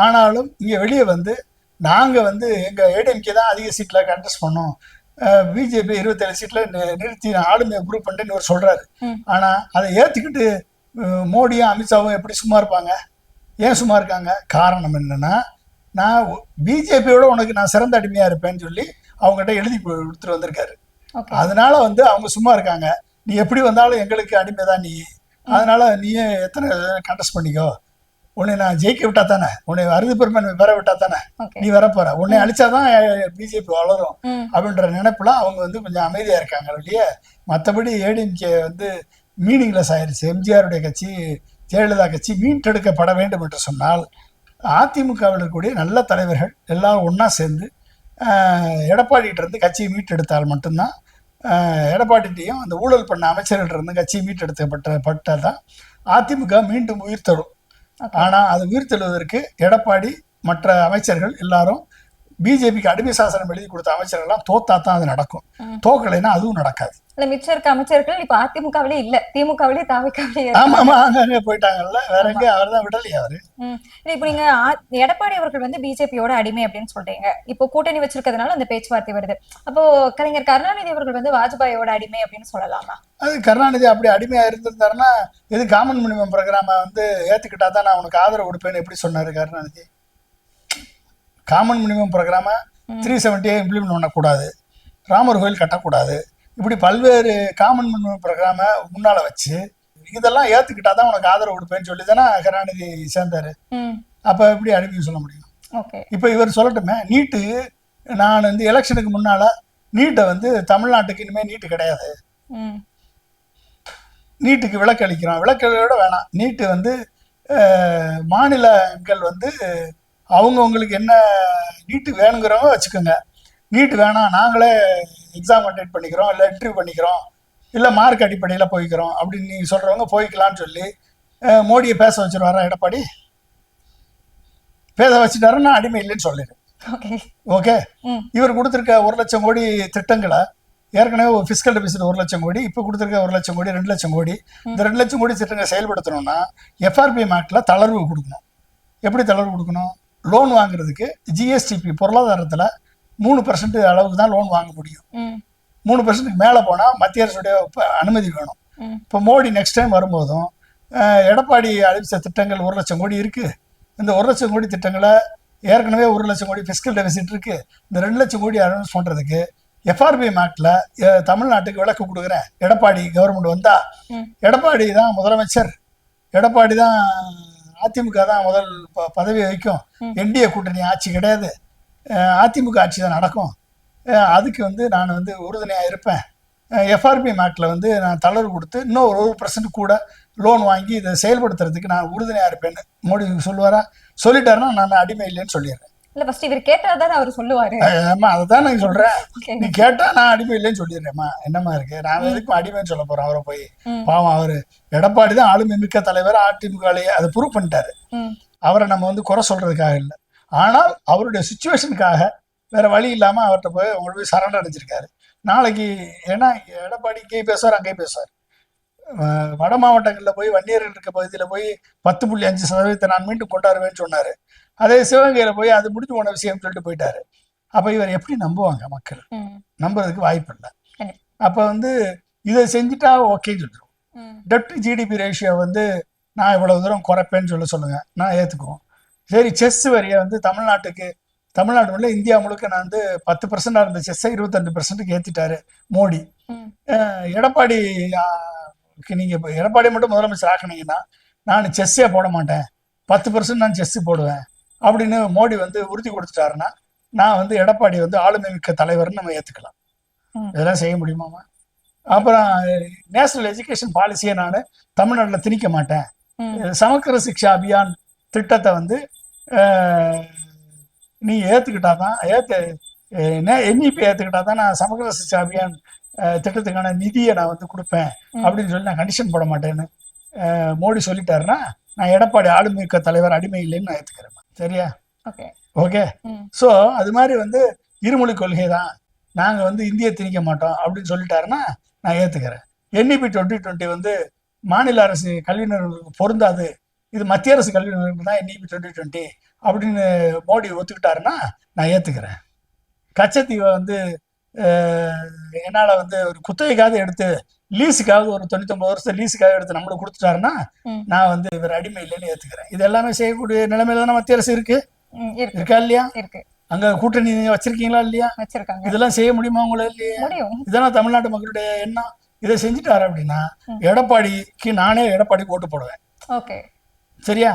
ஆனாலும் இங்க வெளியே வந்து நாங்க வந்து எங்க ஏடிஎம்கே தான் அதிக சீட்ல கண்டெஸ்ட் பண்ணோம், பிஜேபி 27 சீட்ல நிறுத்தி ஆளுமையை குரூப் பண்ணிட்டு இவர் சொல்றாரு. ஆனா அதை ஏத்துக்கிட்டு மோடியும் அமித்ஷாவும் எப்படி சும்மா இருப்பாங்க? ஏன் சும்மா இருக்காங்க? காரணம் என்னன்னா, நான் பிஜேபியோட உனக்கு நான் சிறந்த அடிமையா இருப்பேன்னு சொல்லி அவங்ககிட்ட எழுதி கொடுத்துட்டு வந்திருக்காரு. அதனால வந்து அவங்க சும்மா இருக்காங்க. நீ எப்படி வந்தாலும் எங்களுக்கு அடிமைதான் நீ, அதனால நீயே எத்தனை கண்டெஸ்ட் பண்ணிக்கோ, உன்னை நான் ஜெயிக்க விட்டா தானே, உன்னை அறுதி பெருமை வர விட்டா தானே நீ வரப்போற, உன்னை அழிச்சாதான் பிஜேபி வளரும் அப்படின்ற நினைப்புல அவங்க வந்து கொஞ்சம் அமைதியா இருக்காங்க இல்லையே. மற்றபடி ஏடிஎம்கே வந்து மீனிங்லெஸ் ஆயிருச்சு. எம்ஜிஆருடைய கட்சி, ஜெயலலிதா கட்சி மீட்டெடுக்கப்பட வேண்டும் என்று சொன்னால் அதிமுகவில் இருக்கக்கூடிய நல்ல தலைவர்கள் எல்லாரும் ஒன்றா சேர்ந்து எடப்பாடிகிட்ட இருந்து கட்சியை மீட்டெடுத்தால் மட்டும்தான், எடப்பாடிட்டையும் அந்த ஊழல் பண்ண அமைச்சர்கள் இருந்து கட்சியை மீட்டெடுக்கப்பட்டதான் அதிமுக மீண்டும் உயிர் தரும். ஆனால் அது உயிர் தெழுவதற்கு எடப்பாடி மற்ற அமைச்சர்கள் எல்லாரும் பிஜேபிக்கு அடிமை சாசனம் எழுதி கொடுத்த அமைச்சர்கள்லாம் தோத்தா தான் அது நடக்கும். தோக்கலைன்னா அதுவும் நடக்காது. மிச்சம் இருக்க அமைச்சர்கள் இப்ப அதிமுகவிலே இல்ல, திமுகவிலே தாவிகவிலே. ஆமா ஆமா, அங்க போயிட்டாங்கல்ல, வேற எங்க அவர் தான் விடலையா அவரு. இப்ப நீங்க எடப்பாடி அவர்கள் வந்து பிஜேபியோட அடிமை அப்படின்னு சொல்றீங்க. இப்போ கூட்டணி வச்சிருக்கிறதுனால அந்த பேச்சுவார்த்தை வருது. அப்போ கலைஞர் கருணாநிதி அவர்கள் வந்து வாஜ்பாயோட அடிமை அப்படின்னு சொல்லலாமா? அது கருணாநிதி அப்படி அடிமையா இருந்திருந்தாருன்னா எது காமன் மினிமம் ப்ரோக்ராம வந்து ஏத்துக்கிட்டா தான் நான் உனக்கு ஆதரவு கொடுப்பேன்னு எப்படி சொன்னாரு கருணாநிதி? காமன் மினிமம் ப்ரோக்ராம 370 இம்ப்ளிமெண்ட் பண்ணக்கூடாது, ராமர் கோயில் கட்டக்கூடாது, இப்படி பல்வேறு காமன் மினிமம் ப்ரோக்ராம முன்னால வச்சு இதெல்லாம் ஏத்துக்கிட்டா தான் உனக்கு ஆதரவு கொடுப்பேன்னு சொல்லி தானே கருணாநிதி சேர்ந்தாரு. அப்ப எப்படி அடிமைன்னு சொல்ல முடியும்? இப்ப இவர் சொல்லட்டுமே, நீட்டு நான் வந்து எலெக்ஷனுக்கு முன்னால நீட்டை வந்து தமிழ்நாட்டுக்கு இனிமே நீட்டு கிடையாது, நீட்டுக்கு விலக்கு அளிக்கிறோம், விலக்கோட வேணாம், நீட்டு வந்து மாநிலங்கள் வந்து அவங்களுக்கு என்ன நீட்டு வேணுங்கிறவங்க வச்சுக்கோங்க, நீட்டு வேணாம் நாங்களே எக்ஸாம் அட்டெண்ட் பண்ணிக்கிறோம், இல்லை இன்டர்வியூ பண்ணிக்கிறோம், இல்லை மார்க் அடிப்படையில் போய்க்கிறோம் அப்படின்னு நீங்கள் சொல்கிறவங்க போய்க்கலான்னு சொல்லி மோடியை பேச வச்சுருவாரா எடப்பாடி? பேச வச்சுட்டாருன்னா அடிமை இல்லைன்னு சொல்லிடு. ஓகே, இவர் கொடுத்துருக்க 1 லட்சம் கோடி திட்டங்களை ஏற்கனவே ஃபிஸ்கல் டெபிசிட் 1 லட்சம் கோடி, இப்போ கொடுத்துருக்க 1 லட்சம் கோடி 2 லட்சம் கோடி. இந்த 2 லட்சம் கோடி திட்டங்களை செயல்படுத்தணும்னா எஃப்ஆர்பிஎம் ஆக்டில் தளர்வு கொடுக்கணும். எப்படி தளர்வு கொடுக்கணும்? லோன் வாங்குறதுக்கு ஜிஎஸ்டிபி பொருளாதாரத்தில் 3% அளவுக்கு தான் லோன் வாங்க முடியும். 3%க்கு மேலே போனால் மத்திய அரசுடைய அனுமதி வேணும். இப்போ மோடி நெக்ஸ்ட் டைம் வரும்போதும் எடப்பாடி அறிவித்த திட்டங்கள் 1 லட்சம் கோடி இருக்கு. இந்த 1 லட்சம் கோடி திட்டங்களை ஏற்கனவே 1 லட்சம் கோடி ஃபிஸ்கல் டெபிசிட் இருக்கு. இந்த 2 லட்சம் கோடி அனௌன்ஸ் பண்ணுறதுக்கு எஃப்ஆர்பிஎம் ஆக்டில் தமிழ்நாட்டுக்கு விலக்கு கொடுக்குறேன் எடப்பாடி கவர்மெண்ட் வந்தா, எடப்பாடி தான் முதலமைச்சர், எடப்பாடி தான் அதிமுக தான் முதல் பதவி வகிக்கும், என்டிஏ கூட்டணி ஆட்சி கிடையாது, அதிமுக ஆட்சி தான் நடக்கும், அதுக்கு வந்து நான் வந்து உறுதுணையாக இருப்பேன், எஃப்ஆர்பிஎம் ஆக்டில் வந்து நான் தளர்வு கொடுத்து இன்னும் 1% கூட லோன் வாங்கி இதை செயல்படுத்துறதுக்கு நான் உறுதுணையாக இருப்பேன்னு மோடி சொல்லுவாரா? சொல்லிட்டாருன்னா நான் அடிமை இல்லைன்னு சொல்லிடுறேன். இல்ல ஃபர்ஸ்ட் இவர் கேட்டாதான் அவர் சொல்லுவாரு. ஆமா அதுதான் நான் சொல்றேன். Okay. நீ கேட்டா நான் அடிமை இல்லைன்னு சொல்லிடுறேம்மா. என்னம்மா இருக்கு, நான் எதுக்கும் அடிமைன்னு சொல்ல போறேன் அவரை போய். பாவம் அவரு எடப்பாடி தான் ஆளுமை மிக்க தலைவர், அதிமுகலையே அதை ப்ரூவ் பண்ணிட்டாரு. அவரை நம்ம வந்து குறை சொல்றதுக்காக இல்லை, ஆனால் அவருடைய சுச்சுவேஷனுக்காக வேற வழி இல்லாம அவர்கிட்ட போய் உங்களை போய் சரண் அடைஞ்சிருக்காரு. நாளைக்கு ஏன்னா எடப்பாடி இங்கேயும் பேசுவார் அங்கேயும் பேசுவார். வட மாவட்டங்களில் போய் வன்னியர்கள் இருக்க பகுதியில் போய் 10.5% நான் மீண்டும் கொண்டாடுவேன்னு சொன்னாரு. அதே சிவகங்கையில போய் அது முடிஞ்சு போன விஷயம் சொல்லிட்டு போயிட்டாரு. அப்ப இவர் எப்படி நம்புவாங்க மக்கள்? நம்புறதுக்கு வாய்ப்பு இல்லை. அப்ப வந்து இதை செஞ்சுட்டா ஓகேன்னு சொல்லிடுவோம். டெப்ட் ஜிடிபி ரேஷியோ வந்து நான் இவ்வளவு தூரம் குறைப்பேன்னு சொல்லுங்க, நான் ஏத்துக்குவோம். சரி, செஸ் வரியை வந்து தமிழ்நாடு உள்ள இந்தியா முழுக்க நான் வந்து 10% இருந்த செஸ்ஸை 25% ஏத்திட்டாரு மோடி. எடப்பாடி நீங்க எடப்பாடி மட்டும் முதலமைச்சர் ஆக்கினீங்கன்னா நான் செஸ்ஸே போட மாட்டேன், 10% நான் செஸ் போடுவேன் அப்படின்னு மோடி வந்து உறுதி கொடுத்துட்டாருன்னா நான் வந்து எடப்பாடி வந்து ஆளுமை மிக்க தலைவர்னு நம்ம ஏத்துக்கலாம். இதெல்லாம் செய்ய முடியுமாமா? அப்புறம் நேஷனல் எஜுகேஷன் பாலிசியை நான் தமிழ்நாட்டில் திணிக்க மாட்டேன். சமக்கர சிக்ஷா அபியான் திட்டத்தை வந்து நீ ஏத்துக்கிட்டாதான் என்இபி ஏத்துக்கிட்டாதான் நான் சமக்கர சிக்ஷா அபியான் திட்டத்துக்கான நிதியை நான் வந்து கொடுப்பேன் அப்படின்னு சொல்லி நான் கண்டிஷன் போட மாட்டேன்னு மோடி சொல்லிட்டாருன்னா நான் எடப்பாடி ஆளுமிக்க தலைவர் அடிமை இல்லைன்னு நான் ஏத்துக்கிறேன். சரியா? ஓகே. ஸோ அது மாதிரி வந்து இருமொழி கொள்கை தான், நாங்க வந்து இந்திய திணிக்க மாட்டோம் அப்படின்னு சொல்லிட்டாருன்னா நான் ஏத்துக்கிறேன். NEP 2020 வந்து மாநில அரசு கல்வி நிறுவனங்களுக்கு பொருந்தாது, இது மத்திய அரசு கல்வி நிறுவனம் தான் NEP 2020 அப்படின்னு மோடி ஒத்துக்கிட்டாருன்னா நான் ஏத்துக்கிறேன். கச்சத்தீவை வந்து என்னால வந்து ஒரு குத்தகைக்காவது எடுத்து லீஸுக்காவது ஒரு 99 வருஷம் லீஸுக்காக எடுத்து நம்மளுக்கு கொடுத்துட்டாருன்னா நான் வந்து இவர் அடிமை இல்லைன்னு ஏத்துக்கிறேன். இது எல்லாமே செய்யக்கூடிய நிலைமையில தானே மத்திய அரசு இருக்கா இல்லையா? அங்க கூட்டணி வச்சிருக்கீங்களா இல்லையா? இதெல்லாம் செய்ய முடியுமா உங்களை? இல்லையா? இதெல்லாம் தமிழ்நாட்டு மக்களுடைய எண்ணம். இதை செஞ்சுட்டாரு அப்படின்னா எடப்பாடிக்கு நானே எடப்பாடிக்கு ஓட்டு போடுவேன். சரியா?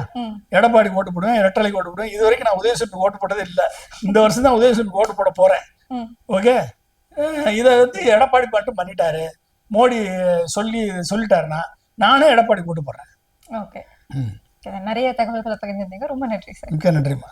எடப்பாடிக்கு ஓட்டு போடுவேன், ரெட்டலைக்கு ஓட்டு போடுவேன். இது வரைக்கும் நான் உதயசூருக்கு ஓட்டு போட்டதே இல்லை. இந்த வருஷம் தான் உதயசூருக்கு ஓட்டு போட போறேன். ஓகே. இதை வந்து எடப்பாடி மட்டும் பண்ணிட்டாரு, மோடி சொல்லிட்டாருன்னா நானே எடப்பாடி கூட்டு போறேன். நிறைய தகவல்களை பகிர்ந்திருந்தீங்க, ரொம்ப நன்றி சார். மிக்க நன்றிமா.